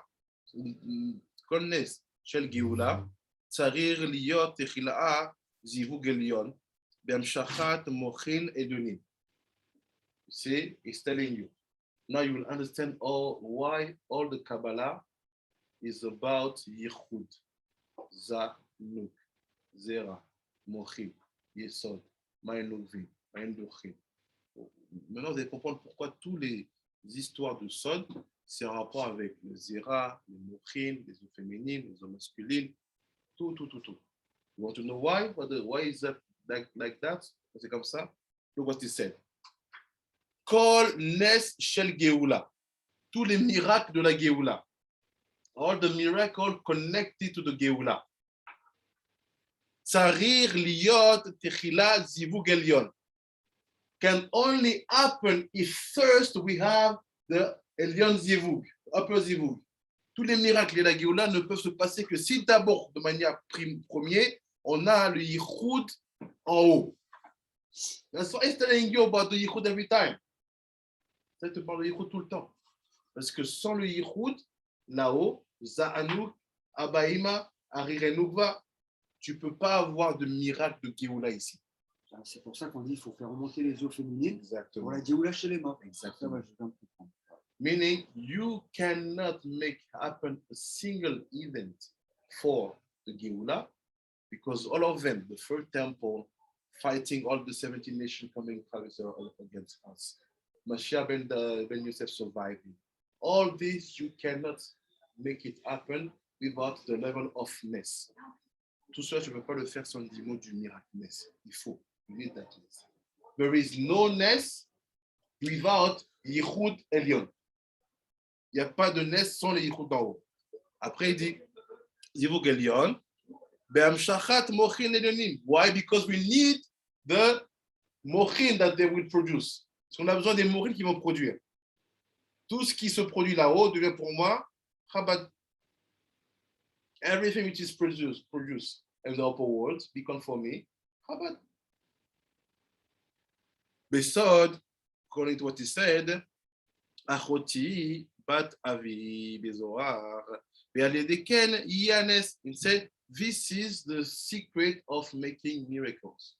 Speaker 1: kol nes shel geula, tsarir liot techilaa zivug elyon, be'amshachat mochin edonim. See, he's telling you. Now you will understand why all the Kabbalah is about Yichud, Zanuk, Zera, Mochin, Yesod, Maïnouvi, Maïndouchin. Maintenant, vous allez comprendre pourquoi toutes les histoires de Sod, c'est en rapport avec le Zera, les Mochin, les eaux féminines, les eaux masculines, tout. You want to know why? Why is that like that? C'est comme ça. Look what he said. Kol Nes Shel Geoula. Tous les miracles de la Geoula. All the miracles connected to the Geoula. Tsarir Liot Techila Zivug Elyon. Can only happen if first we have the Elyon Zivug, upper Zivug. Tous les miracles de la Geoula ne peuvent se passer que si d'abord, de manière première, on a le Yichud en haut. That's why he's telling you about the Yichud every time. Ça te parle de Yichud tout le temps. Parce que sans le Yichud, là-haut, Za'anouk, Abaïma, Arirenukva, tu ne peux pas avoir de miracle de Géoula ici.
Speaker 4: C'est pour ça qu'on dit qu'il faut faire remonter les eaux féminines pour
Speaker 1: Exactement.
Speaker 4: la Géoula chez les morts. Ça,
Speaker 1: Exactement.
Speaker 4: ouais, je viens de comprendre.
Speaker 1: Meaning, you cannot make happen a single event for the Geula because all of them, the third temple, fighting all the 17 nations coming against us, Mashiach ben Yosef surviving. All this, you cannot make it happen without the level of ness. Tout ça, je ne peux pas le faire sans le mot du miracle ness. Il faut. You need that ness. There is no ness without Yichud Elyon. Il n'y a pas de ness sans le Yichud d'en haut. Après, il dit Zivug Elyon. Be'amshachat mochin elyonim. Why? Because we need the mochin that they will produce. Parce qu'on a besoin des mochin qui vont produire. Tout ce qui se produit là-haut devient pour moi Chabad. Everything which is produced in the upper world become for me Chabad. Besod, according to what he said, Achoti bat avi bezoar. Be'aledeken yanes. He said, this is the secret of making miracles.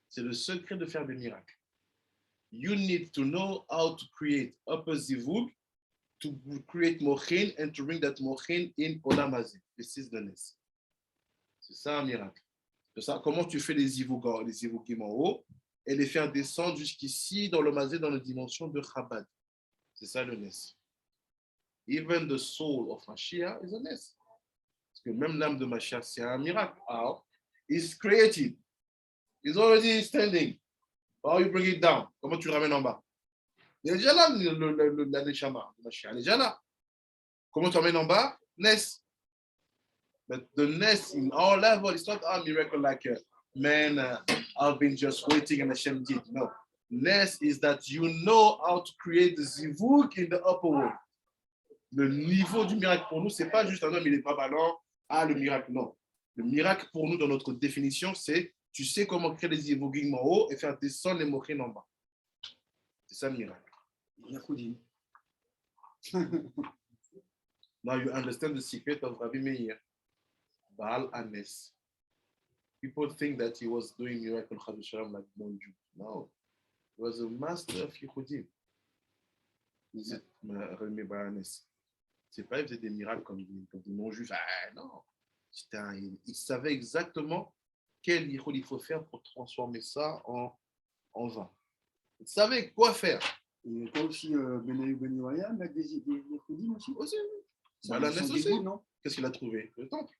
Speaker 1: C'est le secret de faire des miracles. You need to know how to create upper zivug, to create mochin, and to bring that mochin in olam hazeh. This is the ness. C'est ça un miracle. C'est ça, comment tu fais les zivugim en haut et les faire descendre jusqu'ici dans le mazé, dans la dimension de Chabad. C'est ça le ness. Even the soul of Mashiach is a ness. Parce que même l'âme de Mashiach, c'est un miracle. How? It's created. It's already standing. How you bring it down? Comment tu le ramènes en bas? Il est déjà là, la neshama de Mashiach. Il est déjà là. Comment tu ramènes en bas? Ness. But the ness in our level is not a miracle like man, I've been just waiting and Hashem did. No. Ness is that you know how to create the zivug in the upper world. Le niveau du miracle pour nous, c'est pas juste un homme, il est pas ballon. Ah, le miracle, non. Le miracle pour nous, dans notre définition, c'est tu sais comment créer les zivugim en haut et faire descendre les mochines en bas. C'est ça le miracle.
Speaker 4: Yachoudim.
Speaker 1: Now you understand the secret of Rabbi Meir. Baal Anes. People think that he was doing miracle like Monju. No. He was a master of Yehudim. Rabbi Baal Anes. C'est pas il faisait des miracles comme des non-juifs. Ah, non. Il savait exactement quel Yehud il faut faire pour transformer ça en vin. Il savait quoi faire.
Speaker 4: Et toi aussi, Benayu Ben Yoayam, avec des Yachoudim aussi?
Speaker 1: Aussi.
Speaker 4: Ça
Speaker 1: Baal Anes aussi.
Speaker 4: non?
Speaker 1: Qu'est-ce qu'il a trouvé? Le temple.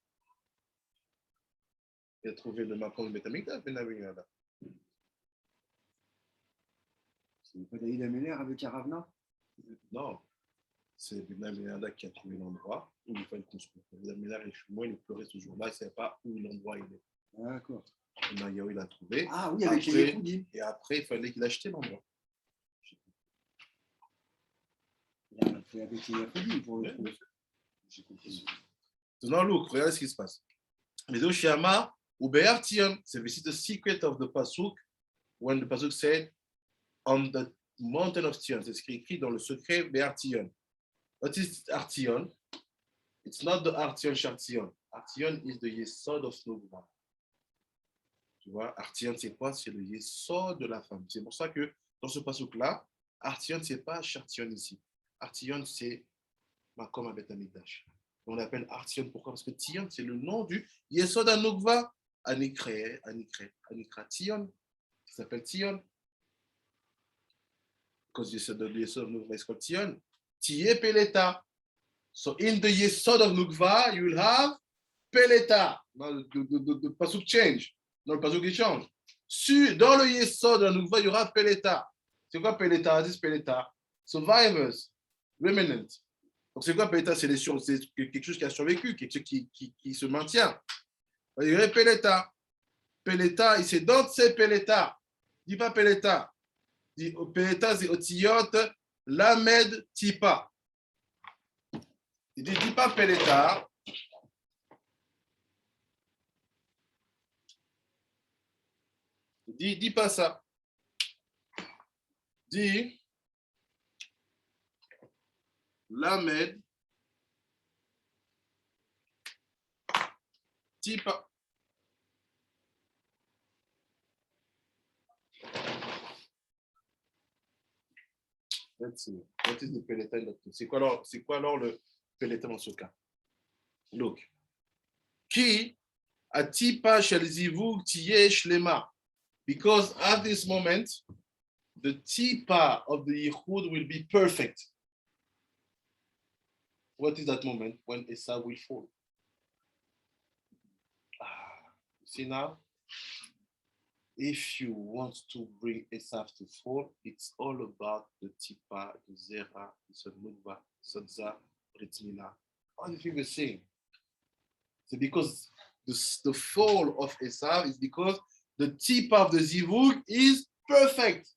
Speaker 1: Il a trouvé le Makon de Betamikdash, Ben Avinada.
Speaker 4: C'est pas David Améler avec Aravna?
Speaker 1: Non. C'est Ben Avinada qui a trouvé l'endroit où il fallait construire. Ben Avinada et Shmuel, il pleurait ce jour-là, il ne savait pas où l'endroit il est.
Speaker 4: D'accord.
Speaker 1: Et Mayahu, il a trouvé.
Speaker 4: Ah oui, avec les Yachoudim.
Speaker 1: Et après, il fallait qu'il achète l'endroit.
Speaker 4: Il a fait avec les Yachoudim pour le trouver. J'ai compris.
Speaker 1: Maintenant, look, regardez ce qui se passe. Mais donc, Shama ou Be'er Tion, c'est the secret of the Pasuk, when the Pasuk said, on the mountain of Tion. C'est ce qui est écrit dans le secret Be'er Tion. What is Artion? It's not the Artion Shartion. Artion is the Yesod of Nukva. Tu vois, Artion, c'est quoi? C'est le Yesod de la femme. C'est pour ça que dans ce Pasuk-là, Artion, c'est pas Shartion ici. Artion, c'est Makom Abet Amigdash. On l'appelle Artion. Pourquoi? Parce que Tion, c'est le nom du Yesod Anukva. Anikra Tion, qui s'appelle Tion. Because the Yesod of Nukva is called Tion. Tiye Peleta. So in the Yesod of Nukva, you will have Peleta. Now the Pasuk change. Non, le Pasuk il change. Dans le Yesod de Nukva, il y aura Peleta. C'est quoi Peleta? This Peleta. Survivors. Remnant. Donc c'est quoi Peleta? C'est quelque chose qui a survécu, quelque chose qui se maintient. Il y aurait Peleta. Peleta, c'est dans ces Peleta. Dis pas Peleta. Dis Peleta, c'est Otiyot, Lamed, Tipa. Dis pas Peleta. Dis pas ça. Dis Lamed, Tipa. let's see. What is the Peleta in that case? C'est quoi alors le Peleta dans ce cas? Look. Ki atipa shel zivug tiye shlema. Because at this moment, the tipa of the yichud will be perfect. What is that moment? When Esav will fall. See now? If you want to bring Esav to fall, it's all about the tipa, the zera, the sodmudva, sodza, ritmina. All the things we're saying. C'est because the fall of Esav is because the tipa of the zivug is perfect.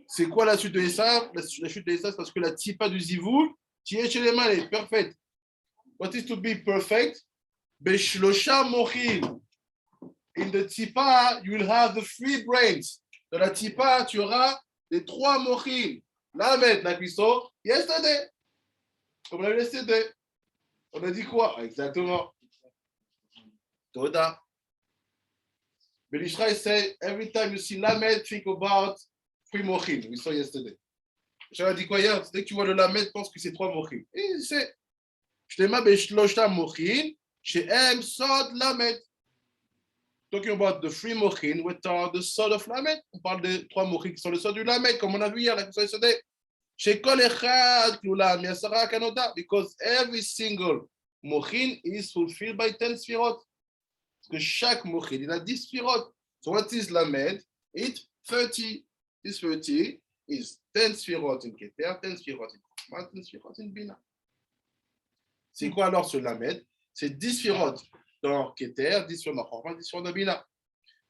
Speaker 1: C'est quoi la chute de Esav? La chute de Esav, c'est parce que la tipa du zivug, qui est chez les mains, est parfaite. What is to be perfect? Beshlosha mochin. In the tipa, you will have the 3 brains. Dans la tipa, tu auras les 3 mochin. Lamed, la cuisson, yesterday. Comme on a vu yesterday. On a dit quoi? Exactement. Toda. Belishrai say, every time you see Lamed, think about 3 mochin. We saw yesterday. J'avais dit quoi hier? Dès que tu vois le Lamed, pense que c'est 3 mochin. Et c'est Shlema Beshlosha mochin. She'em Sod Lamed. Talking about the 3 mochin, which are the Sod of Lamed. On parle des 3 mochin qui sont le Sod du Lamed, comme on a vu hier, la question yesterday. Shekol Echad Klulam Yasara Kanoda, because every single mochin is fulfilled by 10 sfirot. Parce que chaque mochin, il a 10 sfirot. So what is Lamed? It's 30. This 30 is 10 sfirot in Keter, 10 sfirot in Chokhmah, 10 sfirot in Bina. C'est quoi alors ce Lamed? C'est 10 sfirot dans Keter, 10 sfirot dans Chokhmah, 10 sfirot dans Bina.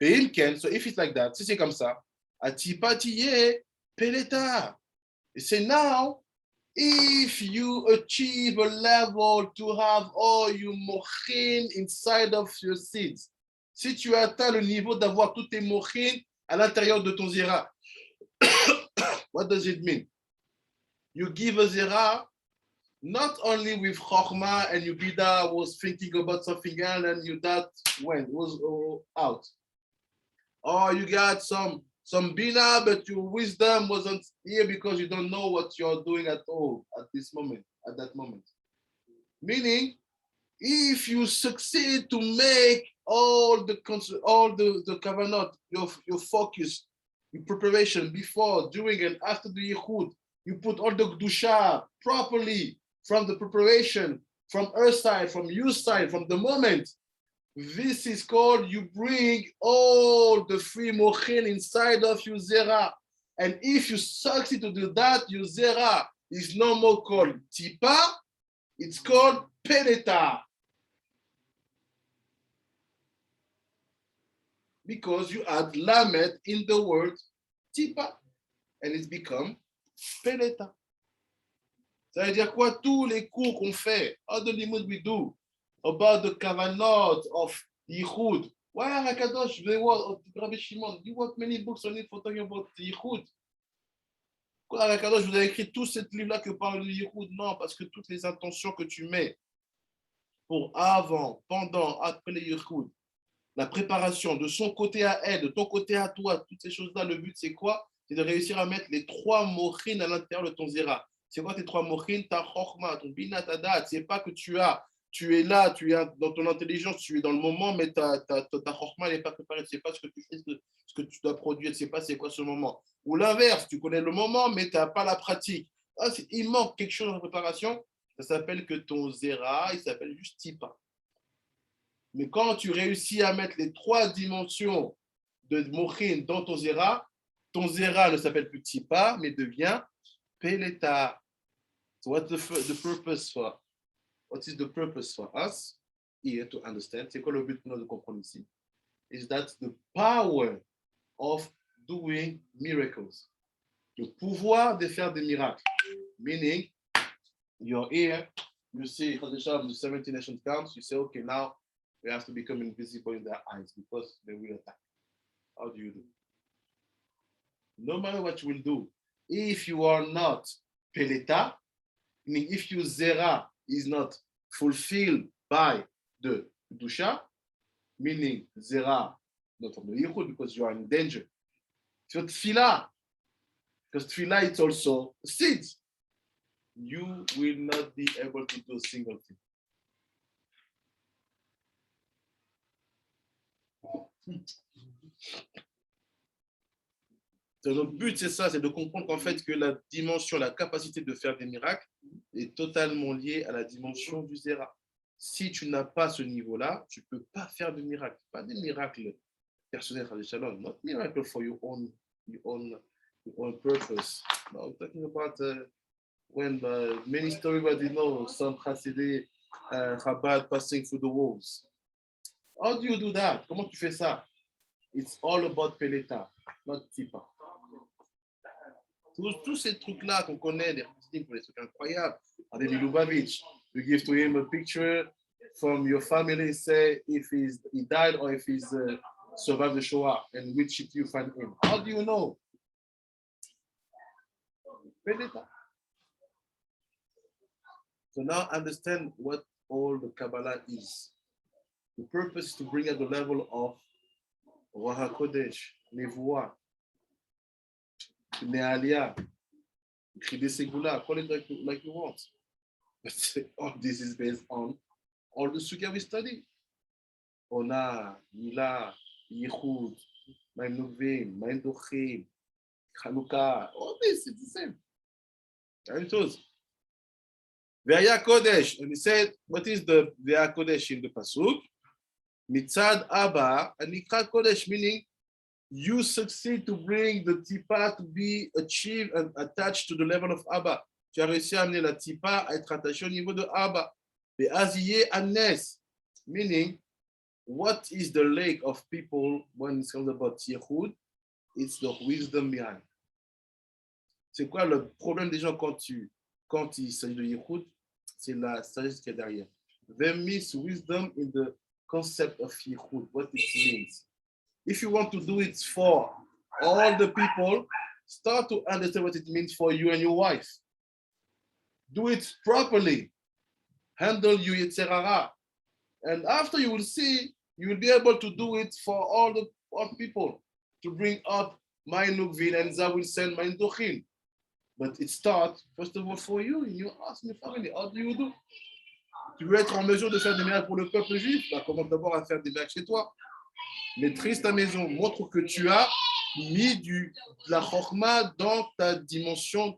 Speaker 1: Et Imken, so if it's like that, si c'est comme ça, Atipa Tiye Peleta. Say now, if you achieve a level to have all your mochin inside of your seeds, si tu atteins le niveau d'avoir tous tes mochin à l'intérieur de ton zera, what does it mean? You give a zera not only with chokhmah and your bida was thinking about something else and you that went was out, or you got some bina, but your wisdom wasn't here because you don't know what you're doing at all at that moment. Meaning, if you succeed to make all the kavanot, your focus, your preparation before, during, and after the yichud, you put all the kedusha properly from the preparation, from her side, from your side, from the moment. This is called you bring all the 3 mochin inside of your zera. And if you succeed to do that, your zera is no more called tipa, it's called peleta. Because you add lamed in the word tipa, and it's become peleta. Ça veut dire quoi? Tous les cours qu'on fait, all the limud we do, about the kavanot of Yichud. Why Hakadosh, Rabbi Shimon, you want many books on it for talking about Yichud? Pourquoi Hakadosh, vous avez écrit tout ce livre-là que parle de Yichud? Non, parce que toutes les intentions que tu mets pour avant, pendant, après les Yichud, la préparation de son côté à elle, de ton côté à toi, toutes ces choses-là, le but c'est quoi? C'est de réussir à mettre les 3 mochin à l'intérieur de ton zera. C'est quoi tes 3 mochin? Ta chokhmah, ton bina, ta dat. C'est pas que tu es là, tu es dans ton intelligence, tu es dans le moment, mais ta chokhmah n'est pas préparée. Tu ne sais pas ce que tu fais, ce que tu dois produire, tu ne sais pas c'est quoi ce moment. Ou l'inverse, tu connais le moment, mais tu n'as pas la pratique. Il manque quelque chose en préparation, ça s'appelle que ton zera, il s'appelle juste tipa. Mais quand tu réussis à mettre les 3 dimensions de mochin dans ton zera ne s'appelle plus tipa, mais devient peleta. So what's the purpose for? What is the purpose for us here to understand? C'est quoi le but pour nous de comprendre ici? Is that the power of doing miracles. Le pouvoir de faire des miracles. Meaning, you're here, you see the 70 nation counts, you say, okay, now we have to become invisible in their eyes because they will attack. How do you do? No matter what you will do, if you are not peleta, meaning if your zera is not fulfilled by the kedusha, meaning zera, not from the yichud, because you are in danger. So tefillah, because tefillah is also a seed. You will not be able to do a single thing. Donc, notre but, c'est ça, c'est de comprendre qu'en fait, que la dimension, la capacité de faire des miracles est totalement liée à la dimension du Zera. Si tu n'as pas ce niveau-là, tu ne peux pas faire de miracles. Pas des miracles personnels, not miracle for your own purpose. No, I'm talking about when many stories where you know some Hasidé, Chabad passing through the walls. How do you do that? Comment tu fais ça? It's all about Peleta, not Tipa. Tous ces trucs-là qu'on connaît, des trucs incroyables. Avec Lubavitch, you give to him a picture from your family, say if he died or if he's survived the Shoah, and which ship you find him. How do you know? Peleta. So now understand what all the Kabbalah is. The purpose is to bring at the level of Ruach HaKodesh, Nevuah, Nealia, Chide Segula, call it like you want. But all this is based on all the sugya we study. Ona, Mila, Yichud, Maim Novim, Maim Dochim, Chanukah, all this is the same. And it was Ve'aya Kodesh, and he said, what is the Ve'aya Kodesh in the Pasuk? Mitzad Abba, and Nikra Kodesh, meaning you succeed to bring the tipa to be achieved and attached to the level of Abba. Tu as réussi à amener la tipa à être attachée au niveau de Abba. The Aziye Anes, meaning what is the lake of people when it comes about Yehud? It's the wisdom behind. C'est quoi le problème des gens quand il s'agit de Yehud? C'est la sagesse qui est derrière. They miss wisdom in the concept of Yichud, what it means. If you want to do it for all the people, start to understand what it means for you and your wife. Do it properly. Handle your Yetzirah. And after you will see, you will be able to do it for all people to bring up my Nukvin and Zah will send my Ndochim. But it starts, first of all, for you, in your house, in your family. How do you do? Tu veux être en mesure de faire des miracles pour le peuple juif, bah, commence d'abord à faire des miracles chez toi. Maîtrise ta maison, montre que tu as mis de la chokma dans ta dimension de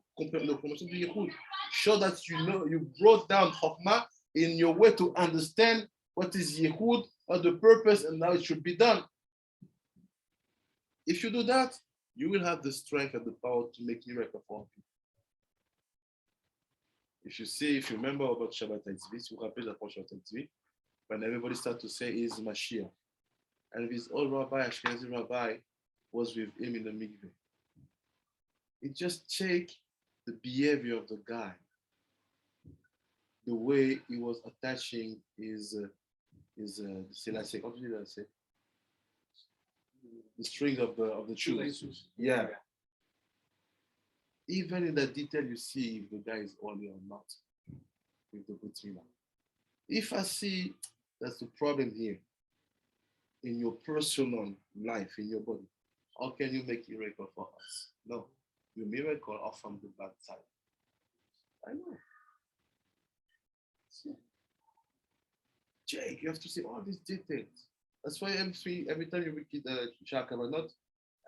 Speaker 1: compréhension du Yichud. Show that you know you brought down chokma in your way to understand what is Yichud, or the purpose, and how it should be done. If you do that, you will have the strength and the power to make miracles for people. If you remember about Shabbat Tzvi, si vous vous rappelez de l'approche Shabbat Tzvi, when everybody started to say is Mashiach, and his old rabbi, Ashkenazi rabbi, was with him in the mikveh. It just checked the behavior of the guy, the way he was attaching his the string of the shoes. Yeah. Even in the detail, you see if the guy is holy or not with the Butila. If I see that's the problem here in your personal life, in your body, how can you make a miracle for us? No, your miracle are from the bad side. I know. See. Jake, you have to see all these details. That's why every time you read the Shakaranot,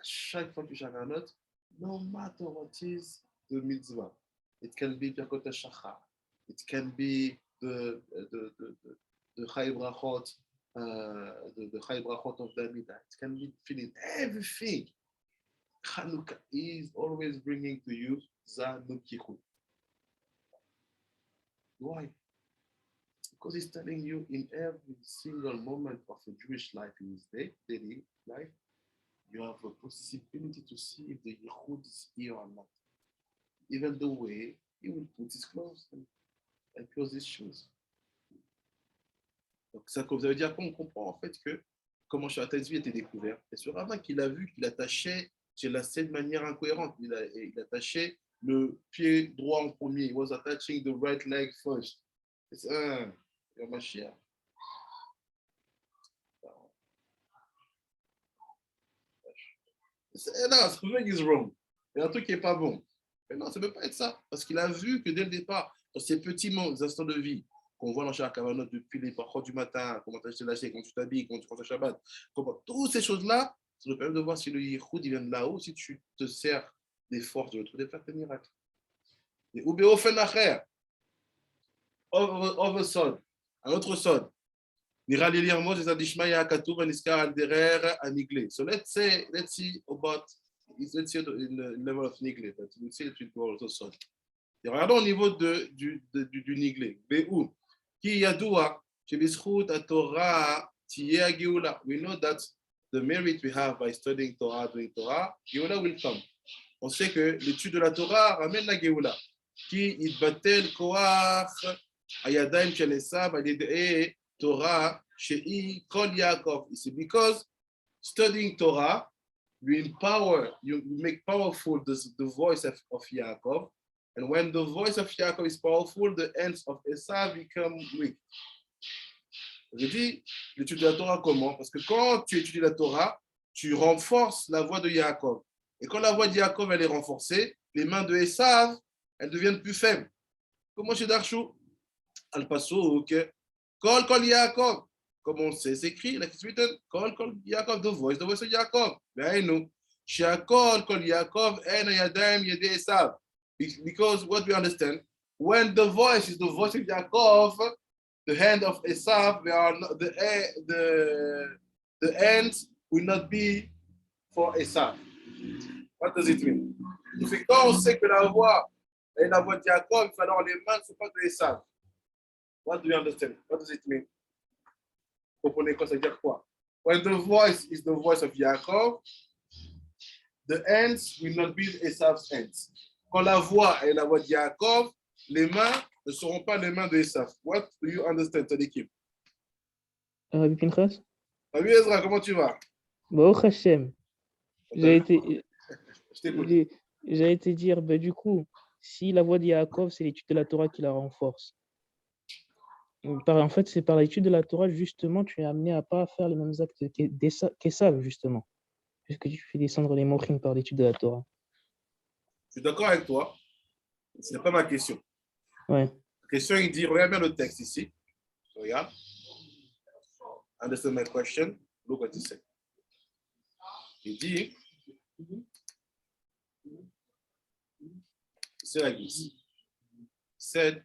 Speaker 1: chaque fois que tu Shakaranot, no matter what is the mitzvah, it can be Birkot HaShachar, it can be the Chai Brachot, the Chai Brachot of David, it can be feeling everything. Chanukah is always bringing to you Zanuk Yichud. Why? Because he's telling you in every single moment of a Jewish life in his daily life, you have a possibility to see if the Yichud is here or not. Even the way he will put his clothes and close his shoes. Donc ça veut dire qu'on comprend en fait que comment Shabbat Tzvi était découvert. Et ce rabbin qu'il a vu qu'il attachait chez la scène de manière incohérente. Il attachait le pied droit en premier. He was attaching the right leg first. C'est Mashiach. Non, something is wrong. Il y a un truc qui n'est pas bon. Mais non, ça ne peut pas être ça. Parce qu'il a vu que dès le départ, dans ces petits instants de vie qu'on voit dans chaque Kavanot depuis les parcours du matin, comment tu as lâché, comment tu t'habilles, comment tu prends ta Shabbat, toutes ces choses-là, ça nous permet de voir si le Yichud vient de là-haut, si tu te sers des forces de l'autre, de faire tes miracles. Et ou bien, over sod, un autre sod. So let's see about, let's see the level of nigle, but we'll see it will go also sod. Et regardons au niveau du nigle. Be'u, ki yadua, shebizchut Torah tiyeh geula. We know that the merit we have by studying Torah, doing Torah, geula will come. On sait que l'étude de la Torah ramène la geula. Ki yitbatel koach ayadayim shel Esav al-yedei Torah she'i kol Yaakov. It's because studying Torah, you empower, you make powerful the voice of Yaakov. And when the voice of Yaakov is powerful, the hands of Esav become weak. Je dis l'étude de la Torah comment? Parce que quand tu étudies la Torah, tu renforces la voix de Yaakov. Et quand la voix de Yaakov elle est renforcée, les mains de Esav, elles deviennent plus faibles. Comment chez Darchou? Al-Pasuk, Kol Yaakov. Comme on sait, c'est écrit, like it's written, Kol Yaakov, the voice of Yaakov. Mais nous, Shakol Kol Yaakov, En Yadayim Yedei Esav. Because what we understand, when the voice is the voice of Yaakov, the hand of Esav, the hands will not be for Esav. What does it mean? C'est quand on sait que la voix est la voix de Yaakov, alors les mains ne sont pas de Esav. What do you understand? What does it mean? Comprenez quoi ça veut dire quoi? When the voice is the voice of Yaakov, the hands will not be Esav's hands. Quand la voix est la voix de Yaakov, les mains ne seront pas les mains de Esav. What do you understand, ton équipe?
Speaker 9: Rabbi Pinchas?
Speaker 1: Rabbi Ezra, comment tu vas?
Speaker 9: Baruch Hashem.
Speaker 1: Je t'écoute.
Speaker 9: J'ai été dire, du coup, si la voix de Yaakov, c'est l'étude de la Torah qui la renforce. En fait, c'est par l'étude de la Torah, justement, tu es amené à ne pas faire les mêmes actes qu'Esav, justement. Puisque tu fais descendre les mochim par l'étude de la Torah.
Speaker 1: Je suis d'accord avec toi. Ce n'est pas ma question.
Speaker 9: Ouais.
Speaker 1: La question, il dit, regarde bien le texte ici. Regarde. Understand my question? Look what he said. Il dit, c'est like this. Said,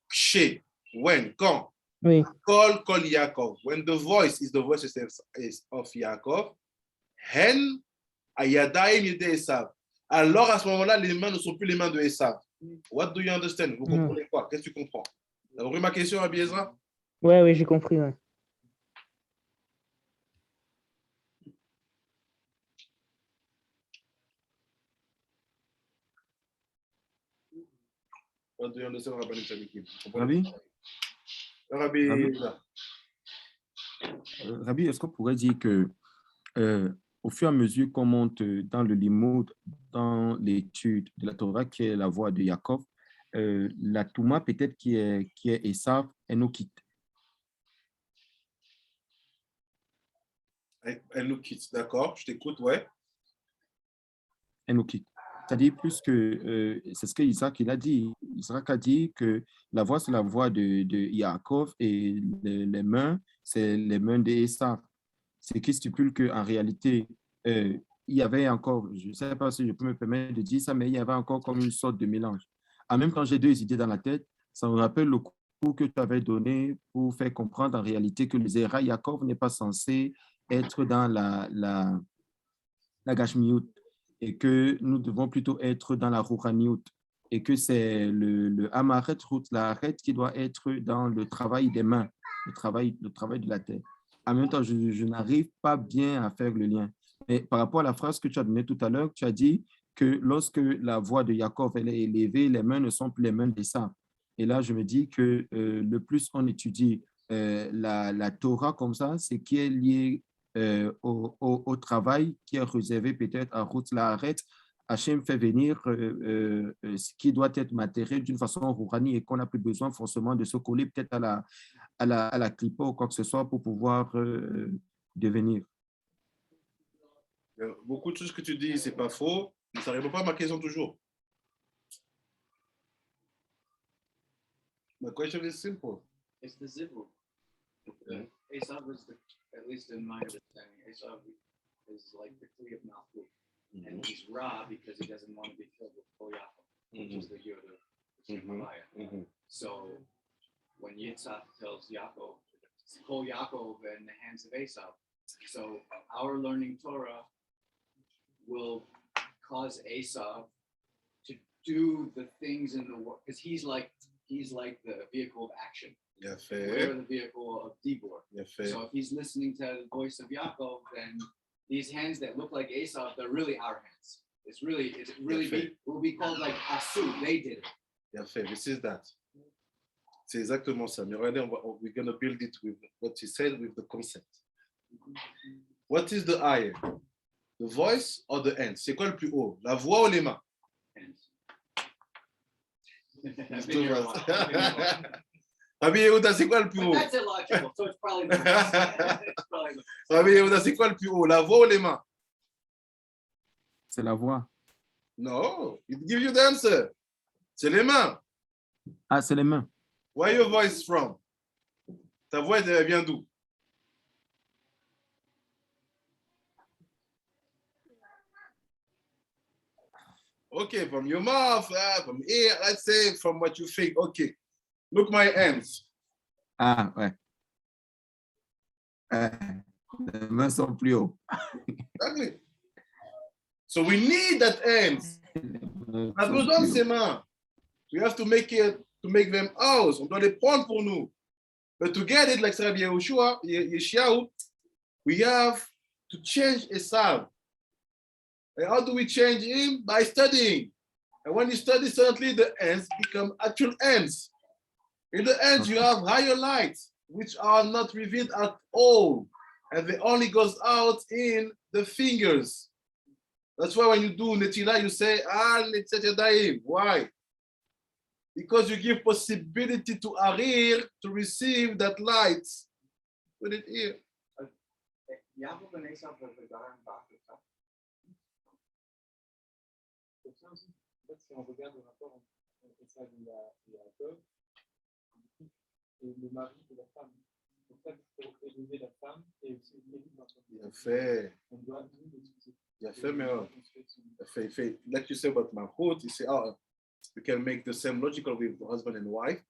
Speaker 1: Kshe, when, quand,
Speaker 9: Oui.
Speaker 1: Kol Yaakov, when the voice is the voice of Yaakov, Hen Ayadayim Yedei Esav. Alors à ce moment-là, les mains ne sont plus les mains de Esav. What do you understand? Vous comprenez quoi? Qu'est-ce que tu comprends? Vous avez compris ma question, Rabbi Ezra?
Speaker 9: Oui, j'ai compris. Ouais.
Speaker 1: What do you understand, Rabbi Nitzanikim?
Speaker 7: Rabbi, est-ce qu'on pourrait dire que au fur et à mesure qu'on monte dans le limoud, dans l'étude de la Torah, qui est la voix de Yaakov, la Touma peut-être qui est Esav, elle nous quitte.
Speaker 1: Elle nous quitte, d'accord, je t'écoute, ouais.
Speaker 7: Elle nous quitte. C'est-à-dire plus que, c'est ce que Isaac il a dit. Isaac a dit que la voix, c'est la voix de Yaakov et les mains, c'est les mains d'Esav. C'est qui stipule qu'en réalité, il y avait encore, je ne sais pas si je peux me permettre de dire ça, mais il y avait encore comme une sorte de mélange. En même temps, j'ai deux idées dans la tête. Ça me rappelle le cours que tu avais donné pour faire comprendre en réalité que le Zera Yaakov n'est pas censé être dans la Gashmiut et que nous devons plutôt être dans la Rouhaniut et que c'est le Amaret, la Haret qui doit être dans le travail des mains, le travail de la terre. En même temps, je n'arrive pas bien à faire le lien. Mais par rapport à la phrase que tu as donnée tout à l'heure, tu as dit que lorsque la voix de Yaakov elle est élevée, les mains ne sont plus les mains d'Esav. Et là, je me dis que le plus on étudie la Torah comme ça, c'est qui est lié au travail qui est réservé peut-être à Ruth Laharet. Hachem fait venir ce qui doit être matériel d'une façon rourani et qu'on n'a plus besoin forcément de se coller peut-être à la clipa ou quoi que ce soit pour pouvoir devenir.
Speaker 1: Il y a beaucoup de choses que tu dis, c'est pas faux, mais ça ne répond pas à ma question toujours. My question is simple.
Speaker 8: It's the Zivug. Esav is the, at least in my understanding, Esav is like the Kli of Malchut. And he's Ra because he doesn't want to be killed with Kol Yaakov, which is the Yod of Shemaiah. So when Yitzhak tells Yaakov, Kol Yaakov in the hands of Esav, so our learning Torah will cause Esav to do the things in the world, because he's like the vehicle of action. We're the vehicle of Dibor. So if he's listening to the voice of Yaakov, then these hands that look like Esav, they're really our hands. It will be called like Asu. They did it.
Speaker 1: This is that. C'est exactement ça. Mais regardez, we're going to build it with what he said with the concept. What is the higher? The voice or the hands? C'est quoi le plus haut? La voix ou les mains? Rabbi Yehuda, c'est quoi le plus haut?
Speaker 8: That's illogical, so it's probably the voice.
Speaker 1: Rabbi Yehuda, c'est quoi le plus haut? La voix ou les mains?
Speaker 7: C'est la voix.
Speaker 1: No, it gives you the answer. C'est les mains.
Speaker 7: Ah, c'est les mains.
Speaker 1: Where your voice from? Ta voix, elle vient d'où? Okay, from your mouth, from here, let's say from what you think. Okay, look my hands.
Speaker 7: Ah, ouais. Les mains sont plus haut.
Speaker 1: Exactly. So we need that hands. On a besoin de ces mains. We have to make them ours. On doit les prendre pour nous. But to get it, like Rabbi Yeshayahu, we have to change Esav. And how do we change him? By studying. And when you study, suddenly the ends become actual ends. In the ends, you have higher lights, which are not revealed at all. And they only goes out in the fingers. That's why when you do Netila, you say, Netziat Yadayim. Why? Because you give possibility to Arir to receive that light. Put it here.
Speaker 8: Yaakov and Esav are the Garan Bachar.
Speaker 5: Si on regarde le rapport entre Esav et Yaakov, et le mari de la femme. Donc ça, pour élever la femme et aussi l'élever l'entreprise.
Speaker 1: Bien fait.
Speaker 5: On doit nous l'excuser.
Speaker 1: Bien fait, mais fait. Like you say about Malchut, you say, we can make the same logical with the husband and wife.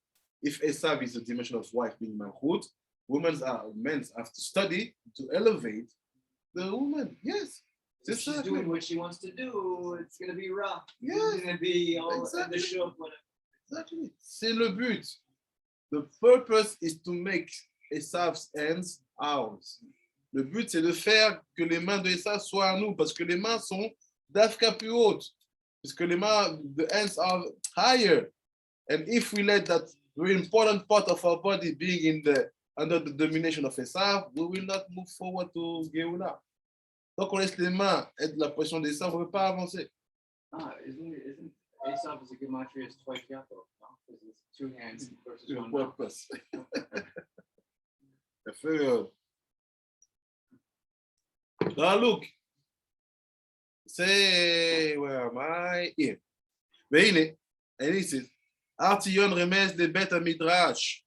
Speaker 1: If Esav is the dimension of wife being Malchut, men have to study to elevate the woman. Yes.
Speaker 8: If she's doing what she wants to do, it's going to be rough.
Speaker 1: Yes.
Speaker 8: It's going to be all
Speaker 1: Exactly.
Speaker 8: the show.
Speaker 1: Exactly. C'est le but. The purpose is to make Esav's hands ours. Le but, c'est de faire que les mains de Esav soient à nous, parce que les mains sont d'Afka plus hautes, parce que les mains, the hands are higher. And if we let that very important part of our body being under the domination of Esav, we will not move forward to Geula. Donc on laisse les mains être la position d'Esav, on ne peut pas avancer.
Speaker 8: Isn't Esav is a gematria is twice Yaakov, no? Because it's two hands versus
Speaker 1: The
Speaker 8: one mouth.
Speaker 1: purpose. Now look, say, where am I? Here. והנה, and he says, Artion remes de Bet Midrash.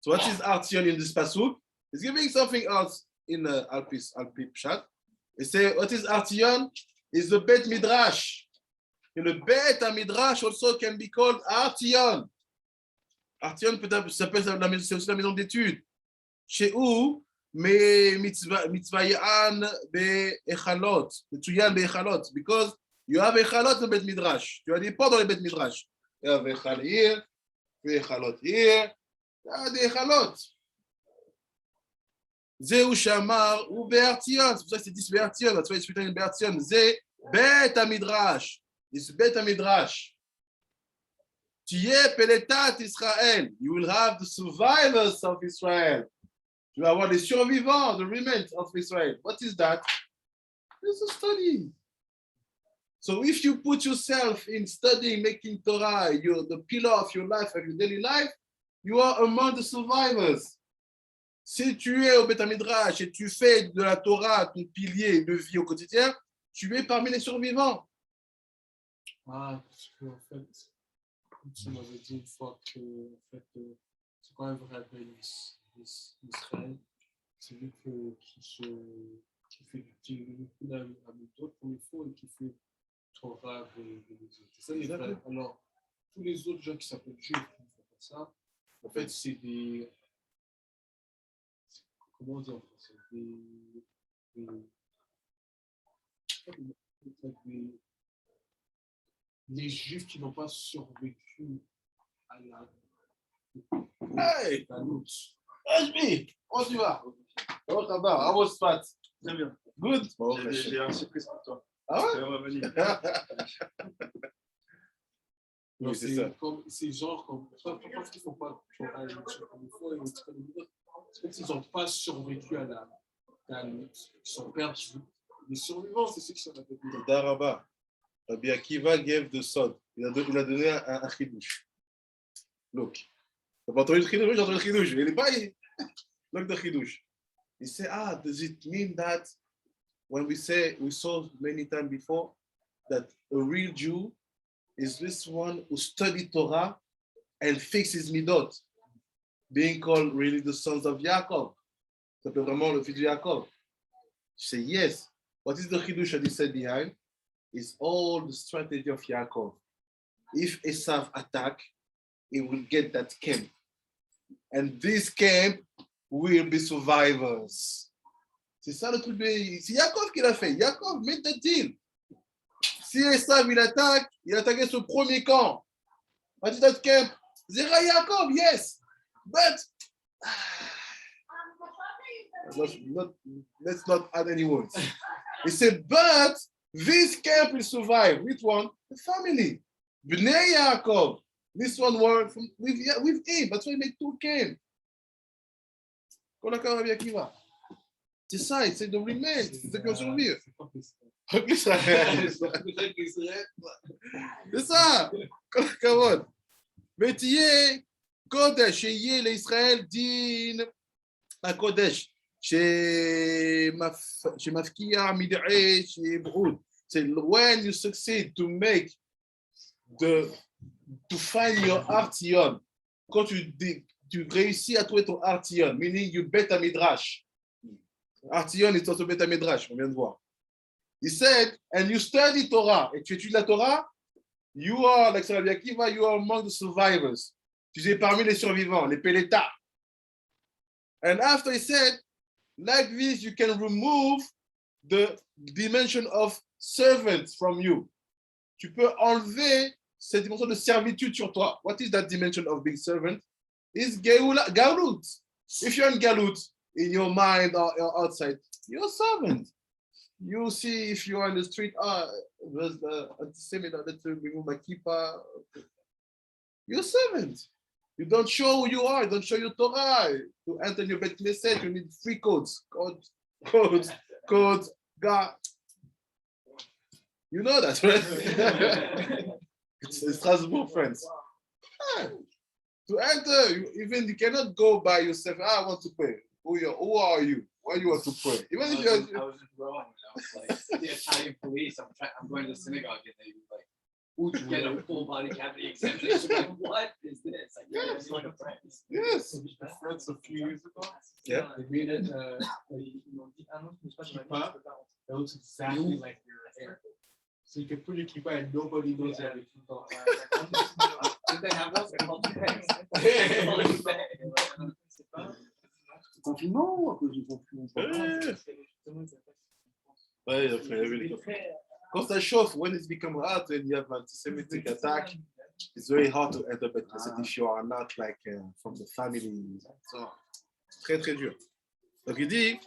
Speaker 1: So what is Artion in this pasuk? He's giving something else in Alpi Pshat. He say, what is Artion? Is the Bet Midrash. And the Bet Midrash also can be called Artion. Artion peut-être s'appelle c'est aussi la maison d'études. Chez où mitzvayan be'echalot, mitzuyan be'echalot, because you have echalot in Bet Midrash. Tu as des portes dans les Bet Midrash. You have echal here, echalot here. You have des echalot. Zeu shamar ou be'artion. C'est pour ça que c'est dit be'artion. That's why it's written in be'artion. Ze Bet Midrash. It's Bet Midrash. Tiye peletat Israel. You will have the survivors of Israel. Tu vas avoir les survivants, the remnants of Israel. What is that? It's a study. So if you put yourself in studying, making Torah, the pillar of your life, of your daily life, you are among the survivors. Si tu es au Beth Midrash et tu fais de la Torah ton pilier de vie au quotidien, tu es parmi les survivants.
Speaker 10: Ah, parce qu'en fait, comme tu m'avais dit une fois que en fait, c'est quand même vrai que l'Israël, c'est lui qui fait du coup à d'autres comme il faut et qui fait Torah avec les autres. C'est ça l'Israël. Alors, tous les autres gens qui s'appellent juifs qui ne font pas ça, en fait, c'est des. Comment dire en français? Les juifs qui n'ont pas survécu à la.
Speaker 1: Hey,
Speaker 10: lutte.
Speaker 1: Ashby, comment tu vas? Comment ça va? How was Pat?
Speaker 11: Très bien.
Speaker 1: Good.
Speaker 11: J'ai un surprise pour toi.
Speaker 1: Ah ouais?
Speaker 11: On va venir.
Speaker 1: Oui, c'est ça.
Speaker 10: C'est genre comme. Pas parce qu'ils ne font pas comme il faut, c'est parce qu'ils n'ont pas survécu à la lutte. Ils sont perdus. Les survivants, c'est ceux qui sont à la tête.
Speaker 1: Daraba. Rabbi Akiva gave the son. Il a donné un chidouche. Look. T'as pas entendu le chidouche? J'ai entendu le chidouche. Il est pas. Look the chidouche. He said, does it mean that when we saw many times before that a real Jew is this one who studied Torah and fixes midot, being called really the sons of Yaakov? Ça peut vraiment le fils de Yaakov. Je say yes. What is the chidush that he said behind? Is all the strategy of Yaakov. If Esav attack, he will get that camp. And this camp will be survivors. C'est ça le truc. C'est Yaakov qui l'a fait. Yaakov made the deal. Si Esav il attaquait ce premier camp. What is that camp? Zera Yaakov, yes. But let's not add any words. He said, but this camp will survive. Which one? The family. Bnei Yaakov. This one were with him. That's why he made two camps. C'est ça, c'est de remain. C'est ce qu'on survit. C'est ça. Come on. Mais tu es Kodesh, et l'Israël dit à Kodesh. Chez Mafkia, Mid'e, chez Broud. C'est when you succeed to find your artion. Quand tu réussis à trouver ton artion, meaning you bet a midrash. Artion is also bet a midrash, on vient de voir. He said, and you study Torah, et tu étudies la Torah, you are, like Rabbi Akiva, you are among the survivors. Tu es parmi les survivants, les pélétas. And after he said, like this, you can remove the dimension of servant from you. Tu peux enlever cette dimension de servitude sur toi. What is that dimension of being servant? It's galut. If you're in galut, in your mind or outside, you're a servant. You see if you are in the street, there's the anti-Semitic that to remove my kippah. You're a servant. You don't show who you are. You don't show your Torah. To enter your Bet Knesset, you need 3 codes. Code, God. You know that, right? It's Strasbourg, friends. Yeah. To enter, you cannot go by yourself. I want to pray. Who are you? Why do you want to pray? Even if
Speaker 8: I was in Rome and I was like, the Italian police, I'm going to the synagogue and they were like, would you get a full body cavity examination? Like, what is this? Like,
Speaker 1: yes.
Speaker 8: It's like a friend.
Speaker 1: Yes.
Speaker 10: That's a few years ago.
Speaker 1: Yeah.
Speaker 10: They made it, kippah, that looks exactly like your hair. So you can put your kippah and nobody knows that it's
Speaker 8: Did they have those? They're called bags.
Speaker 4: Confinement ou à cause du confinement?
Speaker 1: Ouais, quand ça chauffe, when it becomes hot and you have anti-Semitic attack, it's very hard to enter Bet Knesset if you are not like from the family. So, très très dur. Donc il dit,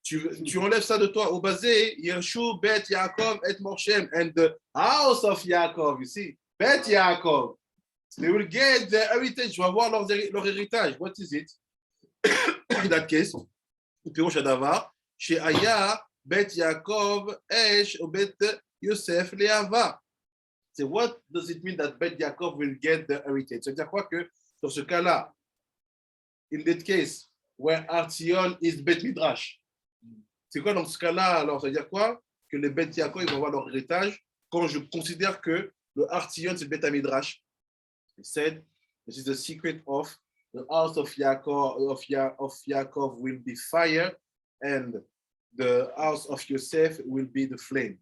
Speaker 1: tu enlèves ça de toi. Au basé, Yershu, Bet Yaakov, et Moshem, and the house of Yaakov, you see, Bet Yaakov. They will get their heritage. Tu vas voir leur héritage. What is it? In that case, Pirosh Adavar, chez Aya, Bet Yaakov, Esh, Bet Yosef, Leava. C'est what does it mean that Bet Yaakov will get the heritage? C'est-à-dire quoi que dans ce cas-là, in that case, where Artion is Bet Midrash. C'est quoi dans ce cas-là? Alors, ça veut dire quoi? que les Beth Yaakov ils vont avoir leur héritage quand je considère que le Artion, c'est le Beth Midrash. He said, this is the secret of the house of Yaakov will be fire and the house of Yosef will be the flame.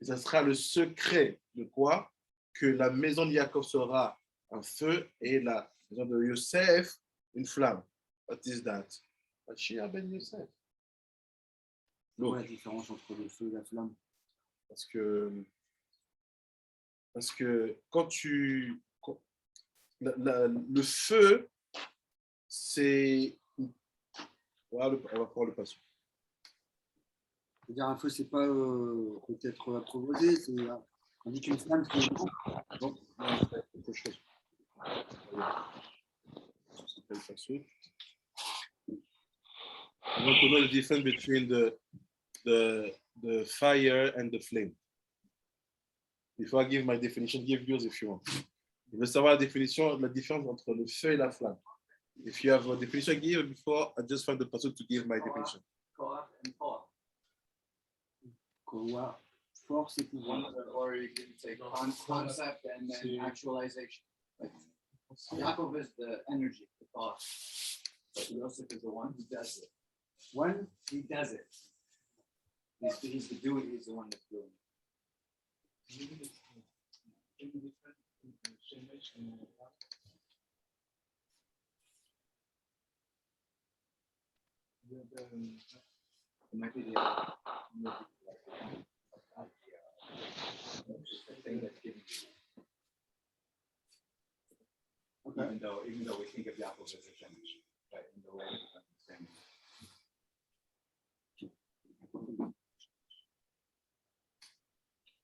Speaker 1: Et ça sera le secret de quoi? Que la maison de Yaakov sera un feu et la maison de Yosef une flamme. What is that? Mashiach ben Yosef.
Speaker 4: C'est quoi la différence entre le feu et la flamme?
Speaker 1: Parce que quand le feu, c'est... On va prendre le passage.
Speaker 4: C'est-à-dire un feu, c'est pas peut-être improvisé, on dit qu'une flamme, c'est
Speaker 1: Donc, quelque chose. Ça s'appelle passage. I want to know the difference between the fire and the flame. Before I give my definition, give yours if you want. Je veux savoir la différence entre le feu et la flamme. If you have a definition, give before I just find the person to give my definition.
Speaker 8: Koach and Paul.
Speaker 4: Koach, force et pouvoir.
Speaker 8: Or you can say concept and then actualization. Like, Yaakov is the energy, the thought. But Yosef is the one who does it. When he does it, he's the doer, he's the one that's doing it. It might be the thing that's giving you. Okay. Even though we think of Yaakov as a Shemesh, right? In the way of understanding.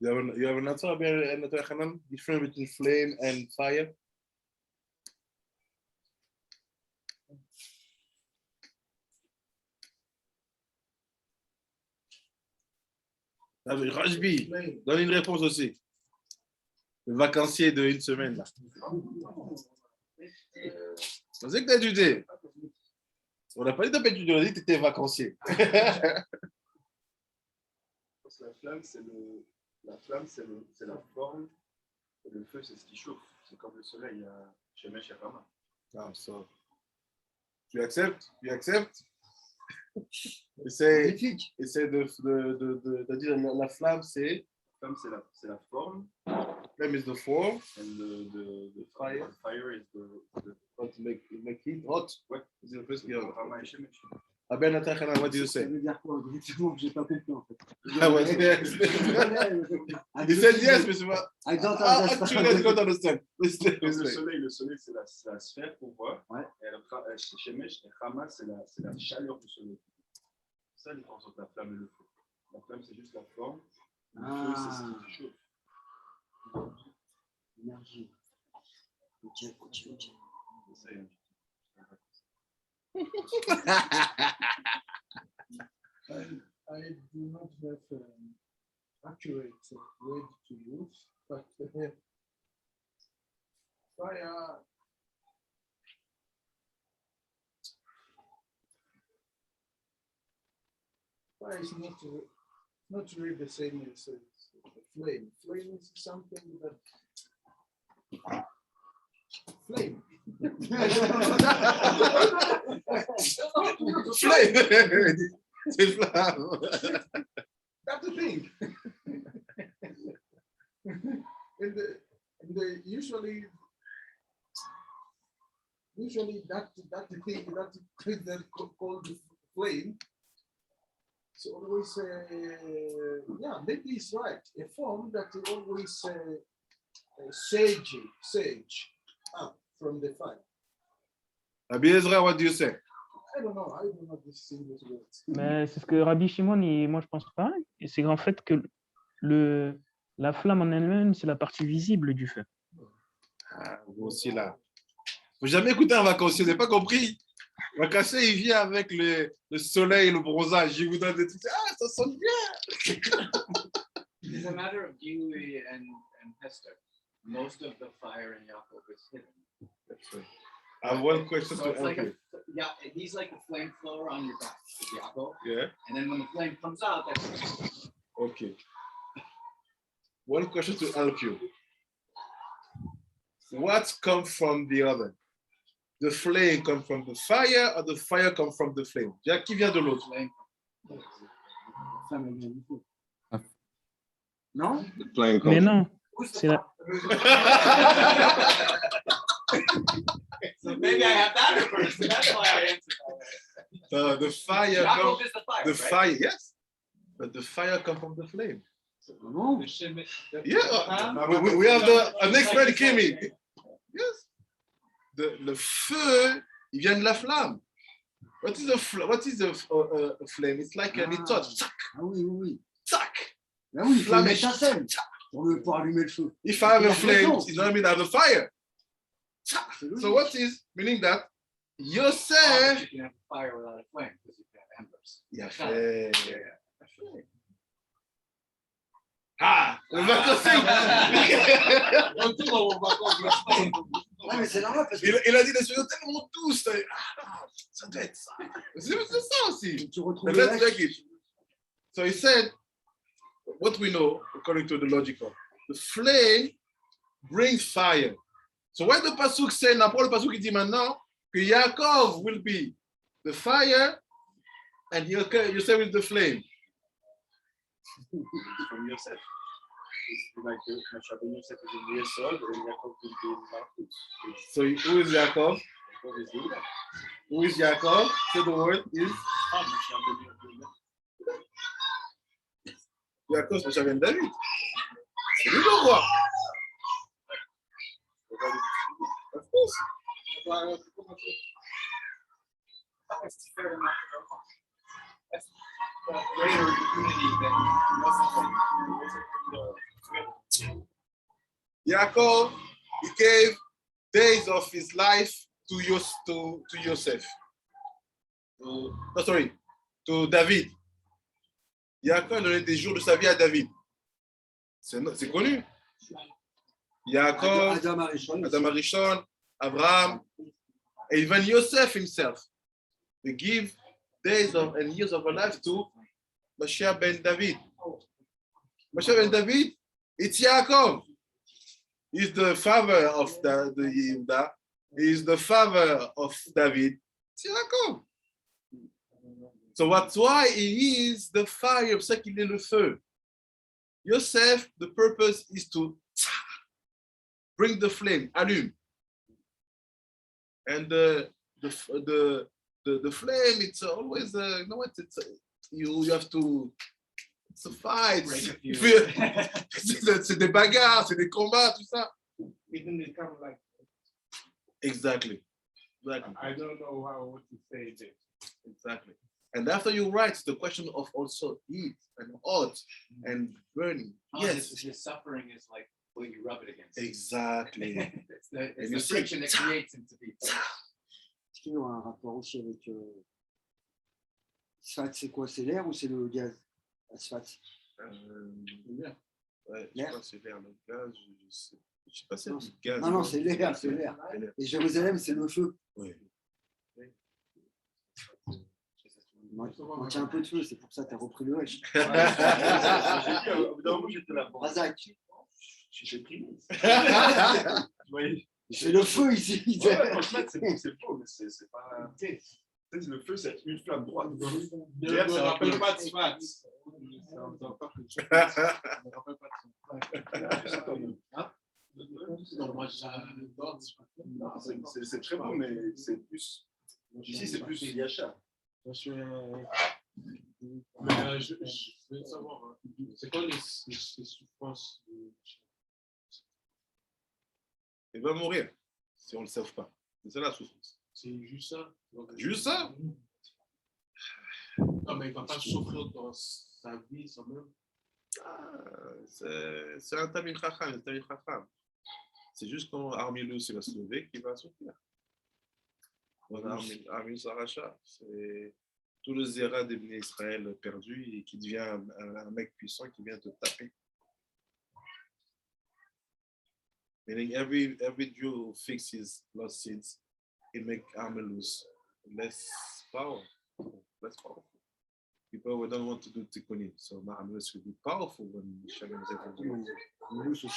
Speaker 1: You have an answer, Hanan? Difference between flame and fire? Rajbi, donne une réponse aussi. Le vacancier de une semaine. Là. On sait que tu as étudié. On n'a pas dit d'étudier, on a dit que tu étais vacancier.
Speaker 11: La flamme, c'est la forme. Et le feu, c'est ce qui chauffe. C'est comme le soleil, il y a Shemesh et Rama.
Speaker 1: Ah, ça. Tu acceptes? Essaie de dire la flamme, c'est...
Speaker 11: La flamme, c'est la forme.
Speaker 1: Flame is the form.
Speaker 11: And the
Speaker 1: fire.
Speaker 11: The fire is the
Speaker 1: What to make it hot.
Speaker 11: Ouais.
Speaker 1: C'est le first year.
Speaker 11: Rama et Shemesh.
Speaker 1: Ah ben, Nathan, what do you say?
Speaker 4: Ça veut dire quoi exactement? J'ai pas compris en fait.
Speaker 1: Ah ouais, he said yes, mais c'est pas...
Speaker 4: I don't
Speaker 1: Actually, I don't understand.
Speaker 11: Le soleil, c'est la sphère qu'on voit.
Speaker 4: Ouais.
Speaker 11: Et Shemesh et Rama, c'est la chaleur du soleil. C'est ça la différence entre la flamme et le feu. La flamme, c'est juste la forme. Le feu, c'est ce qui chauffe.
Speaker 4: Énergie. Ok.
Speaker 11: C'est ça,
Speaker 2: I do not have accurate word to use, but fire. Fire is not really the same as the flame. Flame is something that flame.
Speaker 1: C'est flamme.
Speaker 2: That's the thing. Usually that thing that called flame. So always, maybe it's right. A form that always sage from the fire.
Speaker 1: Rabbi Ezra, what do you say?
Speaker 2: I don't know distinguish words.
Speaker 9: Mais c'est ce que Rabbi Shimon, moi je pense pas. Et c'est en fait que la flamme en elle-même, c'est la partie visible du feu.
Speaker 1: Ah, vous aussi là. Faut jamais écouter un vacancier, vous n'avez pas compris? Le vacancier, il vient avec le soleil et le bronzage. Il vous donne des trucs. Ah, ça sonne bien.
Speaker 8: It's a matter of Gilui and Hester. Most of the fire in Yaakov is hidden.
Speaker 1: That's right. I have one question
Speaker 8: So
Speaker 1: to
Speaker 8: it's like
Speaker 1: ask you.
Speaker 8: he's like a flamethrower on your back, Yaakov.
Speaker 1: Yeah.
Speaker 8: And then when the flame comes out, that's
Speaker 1: Okay. One question to help you. What comes from the other? The flame comes from the fire or the fire comes from the flame? Qui vient de l'autre?
Speaker 4: Non?
Speaker 6: The flame
Speaker 9: Mais
Speaker 6: comes.
Speaker 9: non, c'est la...
Speaker 8: So maybe I have that reversed. That's why I answered that way.
Speaker 1: The fire
Speaker 8: Yaakov
Speaker 1: comes.
Speaker 8: is the fire,
Speaker 1: The
Speaker 8: right?
Speaker 1: fire, yes. But the fire comes from the flame.
Speaker 4: Non.
Speaker 1: Yeah. We have an expert came in. Yes. Le feu, il vient de la flamme. What is a flame? It's like a torch.
Speaker 4: Ah oui, oui, oui.
Speaker 1: Tac.
Speaker 4: Ah oui, il faut
Speaker 1: Flamme.
Speaker 4: une étincelle pour allumer le feu.
Speaker 1: If I have
Speaker 4: Il
Speaker 1: a
Speaker 4: a
Speaker 1: flame,
Speaker 4: raison.
Speaker 1: it doesn't mean I have a fire. So what is meaning that Yosef?
Speaker 8: You can have fire without a flame because you can have embers.
Speaker 1: Yeah,
Speaker 8: Yeah.
Speaker 1: Ah, le bateau
Speaker 4: Ah, mais c'est normal parce que
Speaker 1: il a dit des choses tellement douces. Ça doit être ça. C'est ça aussi.
Speaker 4: tu retrouves
Speaker 1: But
Speaker 4: le
Speaker 1: let's
Speaker 4: reste.
Speaker 1: take it. So he said, what we know, according to the logical, the flame brings fire. So why the pasuk say, n'importe le pasuk qui dit maintenant que Yaakov will be the fire and Yosef is the flame.
Speaker 11: From Yosef. It's like Yosef is in Yesod and Yaakov will be in Malchut.
Speaker 1: So who is Yaakov?
Speaker 11: Yaakov is Yehuda.
Speaker 1: Who is Yaakov? So the word is Yaakov, Moshe ben David. C'est lui le roi. Of course.
Speaker 8: Greater unity than
Speaker 1: Yaakov, he gave days of his life to Yosef. To David. Yaakov a donné des jours de sa vie à David. C'est connu. Yaakov,
Speaker 4: Adam Arishon.
Speaker 1: Adam Arishon, Abraham, and even Yosef himself. They give days of and years of a life to Moshe ben David. Moshe ben David, it's Yaakov. He's the father of the Yehuda. He's the father of David. It's Yaakov. So that's why he is the fire, c'est ça qu'il est le feu. Yosef, the purpose is to bring the flame, allume. And the flame, it's always, you know what, you have to, it's a fight. C'est des bagarres, c'est des combats, tout ça.
Speaker 5: Even they come like,
Speaker 1: Exactly.
Speaker 5: I don't know what to say there.
Speaker 1: Exactly. And after you write, the question of also heat and hot and burning. Yes.
Speaker 8: His suffering is like what you rub it against.
Speaker 1: Exactly.
Speaker 8: It's
Speaker 1: And
Speaker 8: the
Speaker 1: you see-
Speaker 8: friction that creates him to be.
Speaker 4: Est-ce qu'il y aura un rapport aussi avec Sfat, c'est quoi? C'est l'air ou c'est le gaz? Sfat.
Speaker 1: Ouais, je
Speaker 4: L'air.
Speaker 1: crois que c'est l'air, le gaz, je sais pas si c'est du gaz.
Speaker 4: Non, non, c'est l'air, c'est l'air. Et Jérusalem, c'est le feu.
Speaker 1: Oui.
Speaker 4: On tient un peu de feu, c'est pour ça que tu as repris le wesh.
Speaker 11: Au bout d'un moment, j'étais là.
Speaker 4: Razak.
Speaker 11: J'ai pris.
Speaker 4: C'est le feu ici.
Speaker 11: Ouais, franchement, c'est faux, mais c'est pas. Tu sais, le feu, c'est une flamme droite.
Speaker 5: Ne me rappelle pas de Sfat.
Speaker 11: C'est très bon, mais c'est plus. Ici, c'est plus Yacha.
Speaker 10: Mais je veux savoir, c'est quoi les souffrances
Speaker 1: Il va mourir si on ne le sauve pas. C'est ça la souffrance.
Speaker 10: C'est juste ça?
Speaker 1: Juste ça?
Speaker 10: Non, mais il ne va pas souffrir dans sa vie, quand même.
Speaker 1: C'est un Tamil Chacham. C'est juste quand Armilus va se lever qu'il va souffrir. Voilà, Armilus Aracha, c'est tout le zéra des Bnei Israël perdu et qui devient un mec puissant qui vient te taper. Meaning every Jew who fixes lost seeds, it makes Armilus less powerful. people don't want to do tikkunim. So Mahamus will be powerful when Shalom is everywhere.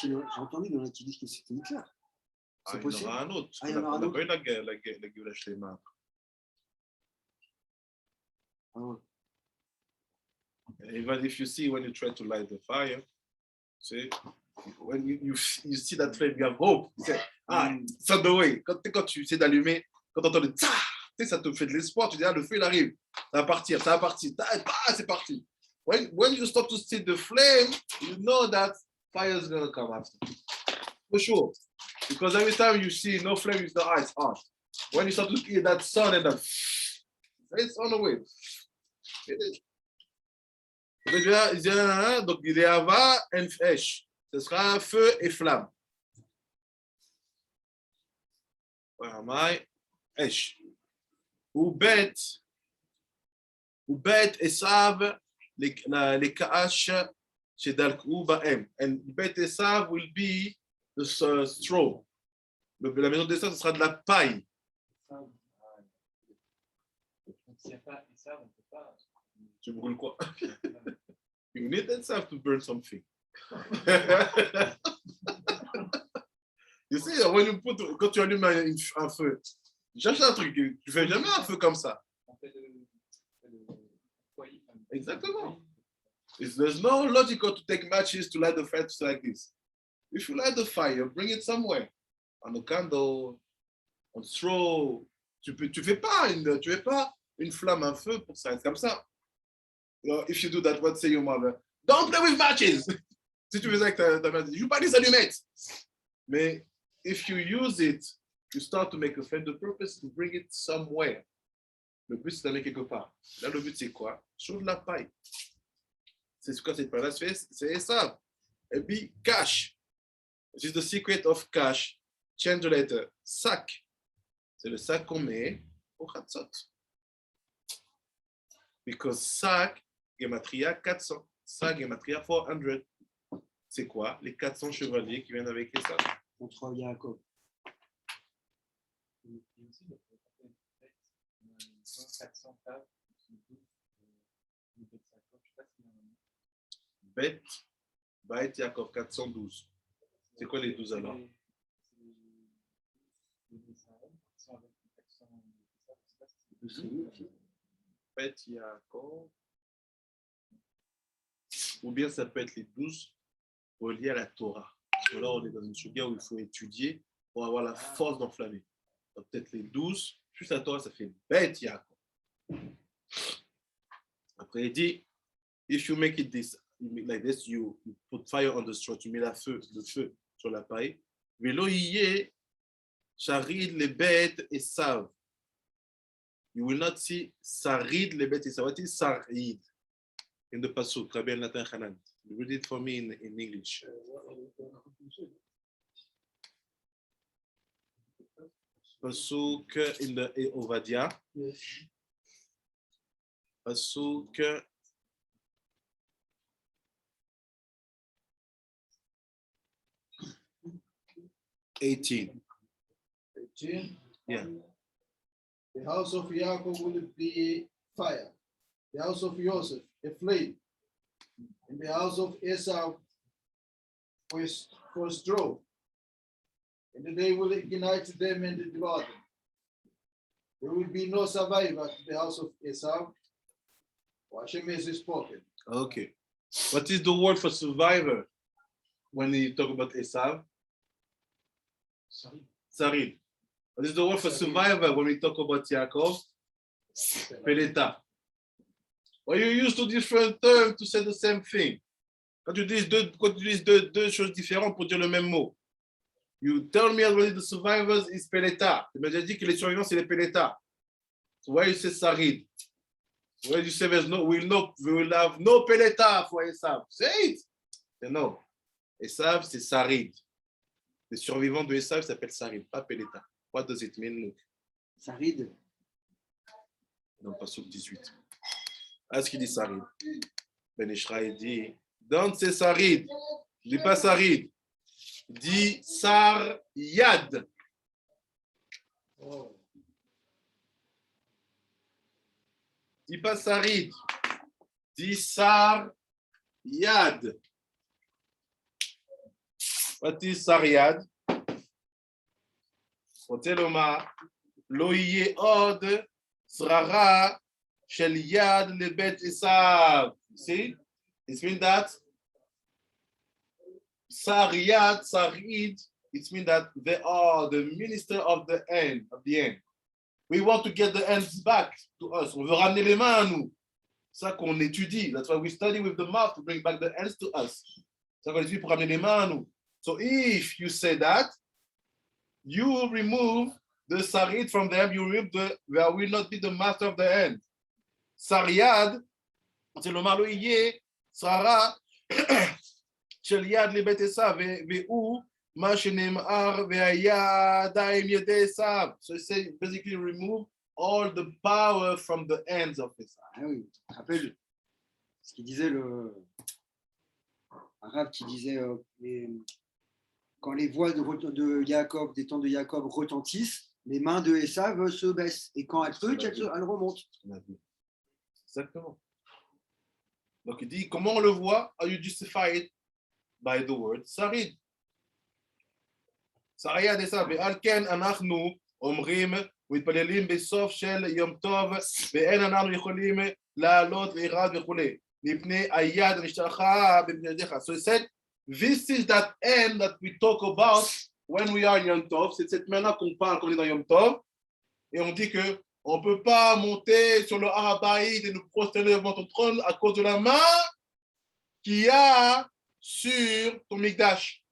Speaker 4: J'ai entendu dans tu dis que c'était Hitler. C'est
Speaker 1: Il y en
Speaker 4: possible.
Speaker 1: aura un autre.
Speaker 4: Ah, il y en aura
Speaker 1: On n'a
Speaker 4: un
Speaker 1: pas eu la guerre, la Géoula Shlema.
Speaker 4: Ah ouais.
Speaker 1: Even if you see when you try to light the fire, see, when you see that flame, you have hope. You say, it's on the way. Quand tu essaies d'allumer, quand tu entends le tsa, ça te fait de l'espoir. Tu dis, le feu, il arrive. Ça va partir, ça va partir. C'est parti. When you start to see the flame, you know that fire is going to come after. For sure. Because every time you see no flame, it's the eyes on. When you start to hear that sound and it's on the way. It is. Donc, il est Ava and Esh. Ce sera feu et flamme. Esh. Ou bête et savent les kaash chez Dalkou Baem. And bête et savent will be the straw. La maison des sables, ce sera de la paille.
Speaker 5: Donc, s'il n'y a pas ça, on ne peut pas.
Speaker 1: Tu brûles quoi? You need that stuff to burn something. You see, when you put, quand tu allumes un feu, cherche un truc, tu fais jamais un feu comme ça.
Speaker 5: On fait le foyer.
Speaker 1: Exactement. There's no logical to take matches to light the fire like this. If you light the fire, bring it somewhere. On a candle, on straw. Tu fais pas une flamme, un feu pour ça. C'est comme ça. If you do that, what say your mother? Don't play with matches. Si tu faisais avec ta mère, joue pas des allumettes. Mais if you use it, you start to make a flame. The purpose is to bring it somewhere. Le but, c'est d'aller quelque part. Là, le but, c'est quoi? Sur de la paille. C'est ce que cette paille-là se fait, c'est ça. Et puis, cash. This is the secret of cash. Change the letter. Sac. C'est le sac qu'on met au Hatzot. Because sac, Gematria 400. Sac, Gematria 400. C'est quoi? Les 400 chevaliers qui viennent avec les sacs.
Speaker 4: Contre Yaakov.
Speaker 5: Et aussi, le 400 tables,
Speaker 1: Bête, Baït Yaakov 412. C'est quoi les 12 alors? Bête Yaakov. Ou bien ça peut être les 12 reliés à la Torah. Là, on est dans une sugia où il faut étudier pour avoir la force d'enflammer. Peut-être les 12, juste la Torah, ça fait Bête Yaakov. Après, il dit, if you make it this, like this, you put fire on the straw, tu mets le feu sur la paille. Velo yé, charid les bêtes et savent. You will not see sarid les bêtes et savent. What is sarid? In the pasuk, Rabbi Natan Hanan. Read it for me in English. Pasuk in the Ovadia. Pasuk 18.
Speaker 3: 18.
Speaker 1: Yeah.
Speaker 3: The house of Yaakov will be fire. The house of Joseph, a flame. And the house of Esau for straw. And they will ignite them and devour them. There will be no survivor to the house of Esau. For Hashem has spoken.
Speaker 1: Okay. What is the word for survivor when you talk about Esau? Sarid. What is the word for survivor when we talk about Yaakov? Peleta. Well, you use two different terms to say the same thing. Quand tu utilises deux choses différentes pour dire le même mot. You tell me already the survivors is Peleta. Tu m'as déjà dit que les survivants, c'est les Peleta. So why you say Sarid? Why you say we will have no Peleta for Esav? Say it. Say no. Esav, c'est Sarid. Les survivants de Esav s'appellent Sarid, pas Peleta. What does it mean, Luke?
Speaker 4: Sarid.
Speaker 1: Non, pas sur 18. Ah, ce qu'il dit Sarid. Ben Ishraï dit, don't say Sarid. Dis pas Sarid. Dis Sar-Yad. Dis pas Sarid. Disar Yad. What is Saryad? Oteloma, lo yeh od srara shel yad lebet Esav. See? It means that Saryad, Sarid, it means that they are the minister of the end, We want to get the ends back to us. On veut ramener les mains à nous. C'est ça qu'on étudie. That's why we study with the mouth to bring back the ends to us. C'est ça qu'on étudie pour ramener les mains à nous. So if you say that, you will remove the Sarid from them, you remove there will not be the master of the end. Saryad, c'est le maloïe, Sarah, shel yad lebet Esav, ve'u ma shenemar ve'ayadaim yedei Esav. So it says basically remove all the power from the hands of Esav.
Speaker 4: Ah oui, rappelle ce qu'il disait le arabe qui disait quand les voix de Jacob, des temps de Jacob retentissent, les mains de Esav se baissent. Et quand elles truquent, elles remontent.
Speaker 1: Exactement. Donc il dit, comment on le voit? How you justify it? By the word Sarid. Saryad Esav. ועל כן אנחנו אומרים ומתפללים בסוף של יום טוב ואין אנחנו יכולים לעלות וירד וכולי. מפני היד הנשתלחה בבנייך. So he said, this is that end that we talk about when we are in Yom Tov. C'est cette main-là qu'on parle quand on est dans Yom Tov. Et on dit que on ne peut pas monter sur le Harabaïd et nous prosterner devant ton trône à cause de la main qu'il y a sur ton Mikdash.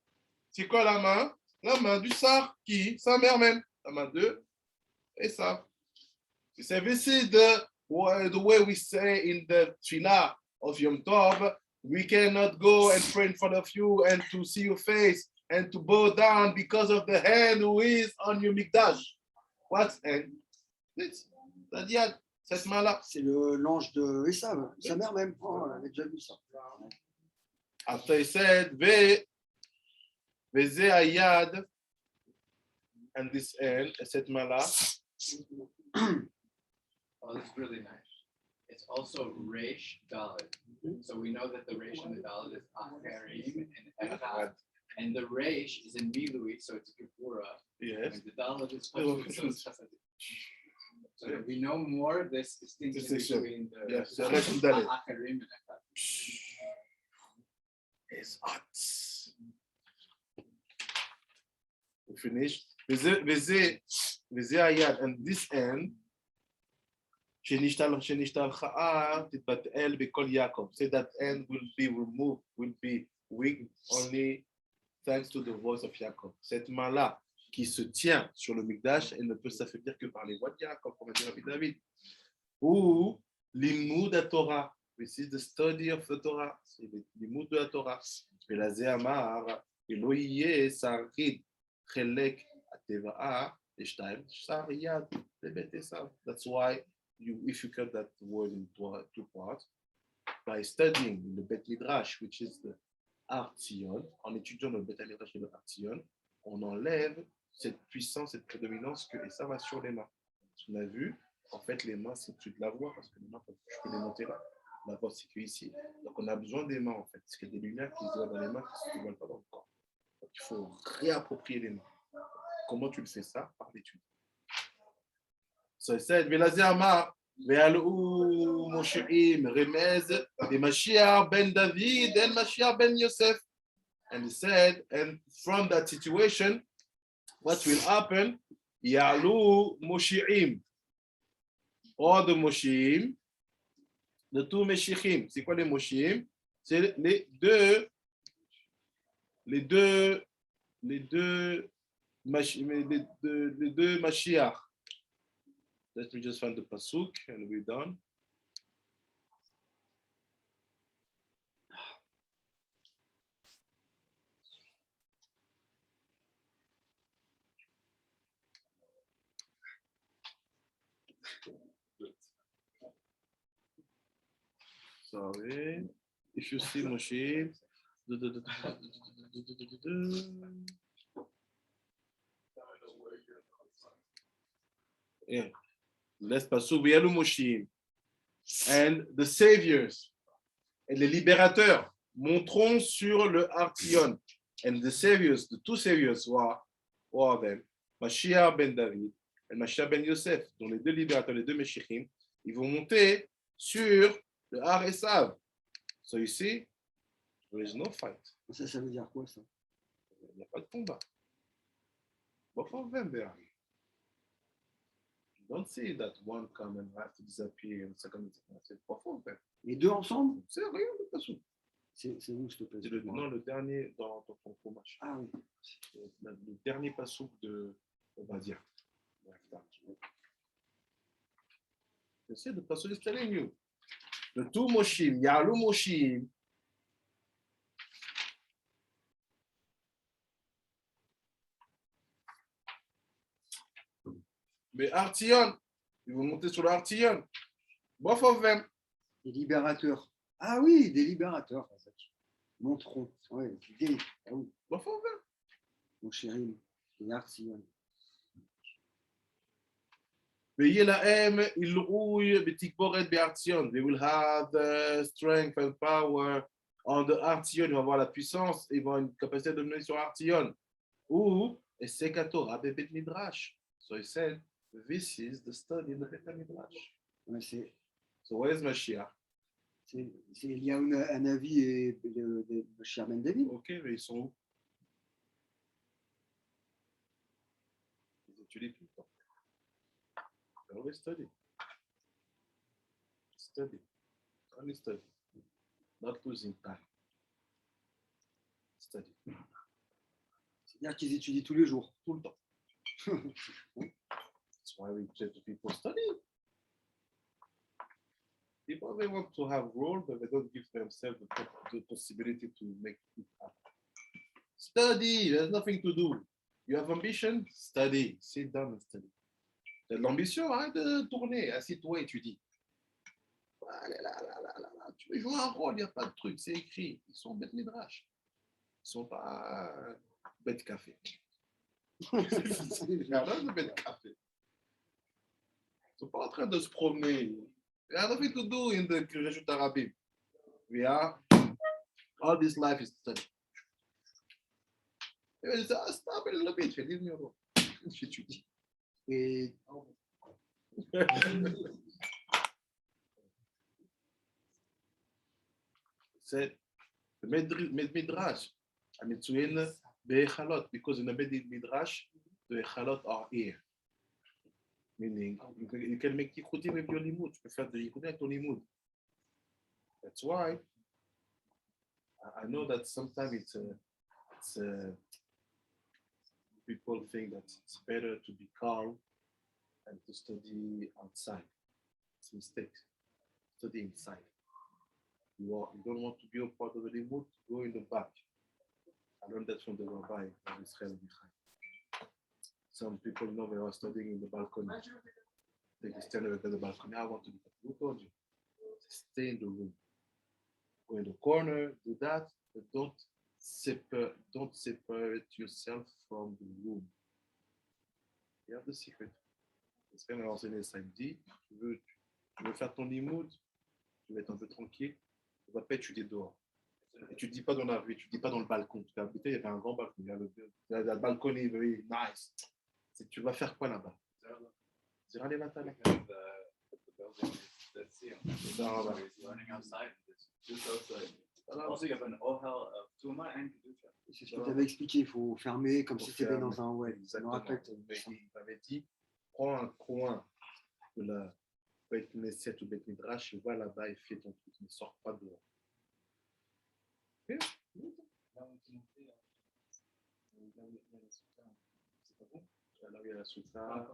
Speaker 1: C'est quoi la main? La main du Sar, qui? Sa mère même. La main de Esav. So this is the way we say in the Tfilah of Yom Tov. We cannot go and pray in front of you and to see your face and to bow down because of the hand who is on your Mikdash. What hand? C'est-à-dire, cette main-là.
Speaker 4: C'est l'ange de Esav, sa mère même. Oh, elle a déjà vu ça.
Speaker 1: After he said, Veze ayad, and this end, cette main-là.
Speaker 8: Oh, that's really nice. It's also Reish Dalet. So we know that the Reish and the Dalet is Acharim and Echad. And the Reish is in Milui, so it's Gevura.
Speaker 1: Yes.
Speaker 8: And the Dalet is Chassid, so it's Chassid. So we know more of this distinction between the
Speaker 1: yes, so Reish and Dalet.
Speaker 8: Acharim and Echad.
Speaker 1: It's hot. We finished. Veze ayad, and this end. Say that end will be removed, will be weak only thanks to the voice of Jacob. Cette main-là qui se tient sur le Mikdash, elle ne peut s'affaiblir que par les voix de Jacob, comme a dit Rabbi David. Ou l'imoud à Torah. This is the study of the Torah. C'est l'imoud de la Torah. Belazé Amar, Elohiye Sarid, Chelek Ateva, Eshtaim, Saryad, Lebet Esav. That's why if you cut that word in two parts, by studying the Bet Midrash, which is the Har Tzion, en étudiant le Bet Midrash et le Har Tzion, on enlève cette puissance, cette prédominance que Esav a sur les mains. On a vu, en fait, les mains, c'est au-dessus de la voix, parce que les mains, je peux les monter là. La voix, c'est que ici. Donc, on a besoin des mains, en fait, parce qu'il y a des lumières qui se voient dans les mains, qui ne se voient pas dans le corps. Donc, il faut réapproprier les mains. Comment tu le fais ça? Par l'étude. So he said, Velazé Amar, Ve'alou Mosheim, Remez, et Mashiach ben David, and Mashiach ben Yosef. And he said, and from that situation, what will happen? Ya'alou Mosheim. All the Mosheim, the two Meshichim. C'est quoi les Mosheim? C'est les deux Mashiach. Let me just find the pasuk and we're done. Sorry. If you see Moshe, yeah. Let's pasuk Moshe and the saviors. Et les libérateurs monteront sur le Artion. And the saviors, the two saviors were them, Mashiach ben David et Mashiach ben Yosef, dont les deux libérateurs, les deux Meshichim, ils vont monter sur le Har Esav. So you see, there is no fight.
Speaker 4: Ça veut dire quoi, ça?
Speaker 1: Il n'y a pas de combat. Both of them there. You don't see that one come and have to disappear and the second c'est both of them.
Speaker 4: Les deux ensemble?
Speaker 1: C'est rien de façon.
Speaker 4: C'est où, s'il te plaît?
Speaker 1: Non, le dernier dans ton fromage.
Speaker 4: Ah oui.
Speaker 1: Le dernier passouk de, on va dire. You see, the passouk is telling you. The two Moshim, Yalu Moshim. Mais Artion, ils vont monter sur l'Artion. Both of them.
Speaker 4: Des libérateurs. Ah oui, des libérateurs. Monteront. Ouais, ah oui.
Speaker 1: Both of them.
Speaker 4: Mon chéri, et Arsion.
Speaker 1: They will have the strength and power on the Artion. Ils vont avoir la puissance, ils vont avoir une capacité de mener sur Artion. Ou, et c'est Torah Bet Midrash. So he said, this is the study in the Bet Midrash. So where is Mashiach?
Speaker 4: Il y a un avis et de Mashiach ben David.
Speaker 1: Ok, mais ils sont où? Ils étudient tout le temps. Always study. Study. Only study. Not losing time. Study.
Speaker 4: C'est-à-dire qu'ils étudient tous les jours.
Speaker 1: Tout le temps. That's why we say to people, study. People, they want to have role, but they don't give themselves the possibility to make it happen. Study. There's nothing to do. You have ambition? Study. Sit down and study. Tu as de l'ambition, arrête de tourner, assis-toi, étudie. Allez, là. Tu veux jouer un rôle, il n'y a pas de truc, c'est écrit. Ils sont bêtes midrash. Ils ne sont pas bêtes café. Ils sont bêtes café. Ils ne sont pas en train de se promener. They have nothing to do in the Reshut Arabim. We are, all this life is study. Et ils disent, stop a little bit, fais leave me alone. J'étudie.
Speaker 4: Et
Speaker 1: c'est le Midrash. Amitsuin be'echalot, because in the Midrash, the echalot are here. Meaning, you can make yichudim with your limud. Tu peux faire de yichudim avec ton limud. That's why I know that sometimes it's people think that it's better to be calm and to study outside. It's a mistake. Study inside. You don't want to be a part of the limud, go in the back. I learned that from the rabbi of Israel Michai. Some people know they are studying in the balcony. They stand over the balcony. I want to be. Who told you? Stay in the room. Go in the corner, do that, but don't separate yourself from the room. You have the secret. C'est ce qu'on a enseigné samedi. Tu veux faire ton limoud, tu vas être un peu tranquille, tu ne vas pas étudier dehors. Et tu ne dis pas dans la rue, tu ne dis pas dans le balcon. Tu as habité, il y avait un grand balcon. Le balcon est very nice. Tu vas faire quoi là-bas? Zira les matins.
Speaker 4: c'est ce que tu avais expliqué, il faut fermer comme si c'était dans un web.
Speaker 1: Il m'avait dit, prends un coin de la Beit Knesset ou Beit Midrash, va là-bas et fais ton truc, ne sors pas dehors. Là où il y a la souka.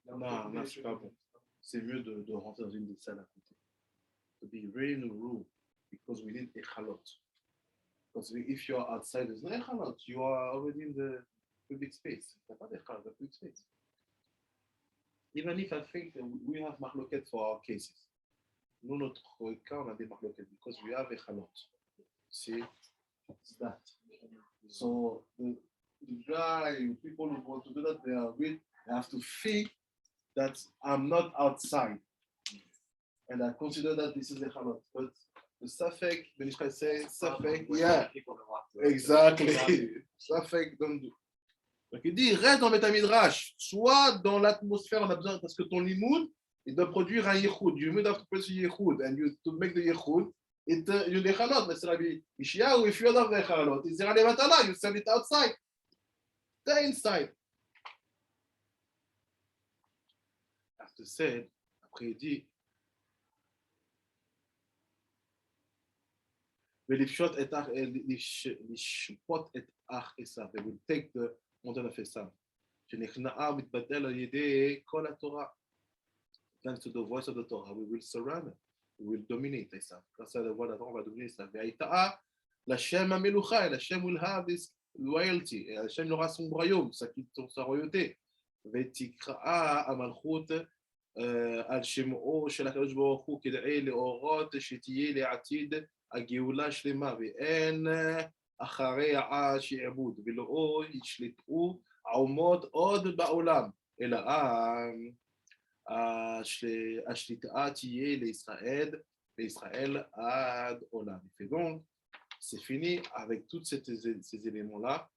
Speaker 1: Non, c'est pas bon. C'est mieux de rentrer dans une des salles à côté. To be really in a room, because we need echalot. Because if you are outside, there's no echalot. You are already in the public space. There's not echalot, the public space. Even if I think we have marloquet for our cases. Nous, notre cas, on a des marloquettes because we have echalot. See, it's that. So the guy, people who want to do that, they have to think that I'm not outside.
Speaker 2: and I consider that this is a halot. But the Safek, when I say Safek, yeah, exactly. Safek, don't do. Donc il dit, reste dans Betamidrash, soit dans l'atmosphère, on a besoin, parce que ton limoud, il doit produire un yichud. You have to produce yichud, and you to make the yichud, you the halot, mais c'est la vie. Ishiyahu, if you don't have the halot, it's zera levatala, you sell it outside. Stay inside. After said, après il dit, mais les shot et les shpot et ach et ça, they will take the model of Esav. שנכנעה מתבדל על ידי כל התורה. Thanks to the voice of the Torah, we will surround it. We will dominate Esav. Grâce à la voix de la Torah, on va dominer Esav. והייתה l'Hashem המלוכה, l'Hashem will have this loyalty. Et Hachem aura son royaume, sa royauté. ותקראה המלכות על שמו של הקדוש ברוך הוא כדאי לאורות שתהיה לעתיד הגאולה שלמה, ואין אחריה שעבוד, ולא ישלטו האומות עוד בעולם, אלא השליטה תהיה לישראל עד עולם. Et donc, c'est fini avec tous ces éléments-là.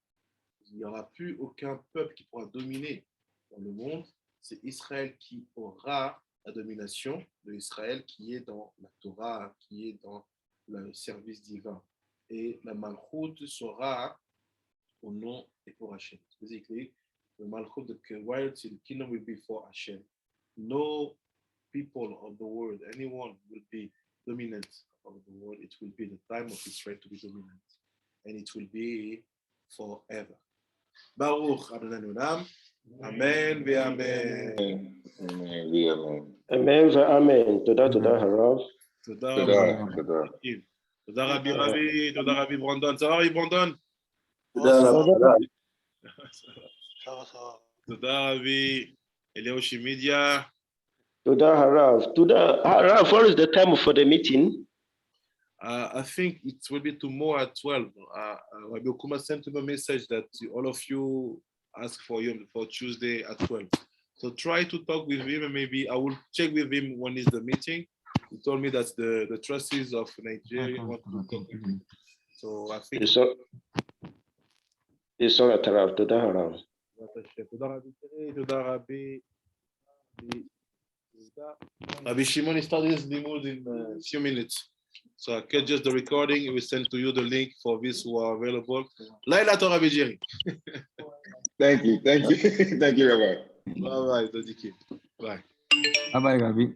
Speaker 2: Il n'y aura plus aucun peuple qui pourra dominer dans le monde. C'est Israël qui aura la domination de Israël qui est dans la Torah, qui est dans le service divin. Et la Malchut sera au nom et pour Hashem. Basically, the Malchut, the royalty, the kingdom will be for Hashem. No people of the world, anyone will be dominant of the world. It will be the time of Israel to be dominant. And it will be forever. Baruch Adonai Olam. Amen ואמן.
Speaker 12: אמן ואמן. תודה, הרב.
Speaker 1: תודה
Speaker 6: תודה.
Speaker 1: רבי, תודה רבי ברונדון. Ça va רבי ברונדון? תודה רבי אליהו שימידיה.
Speaker 12: תודה הרב. הרב, what is the time for the meeting?
Speaker 1: I think it will be tomorrow at 12. Rabbi Okuma sent him a message that all of you ask for him for Tuesday at 12. So try to talk with him, and maybe I will check with him when is the meeting. He told me that the trustees of Nigeria want to talk with him. So I think
Speaker 12: it's all right, Rav. תודה הרב.
Speaker 1: תודה Rabbi Shimon is starting his limud in a few minutes. So I get just the recording. We send to you the link for this who are available. Laila Torah Jerry.
Speaker 6: Thank you, Rabbi.
Speaker 1: Bye bye, Dodiki. Bye.
Speaker 7: Bye bye, Rabbi.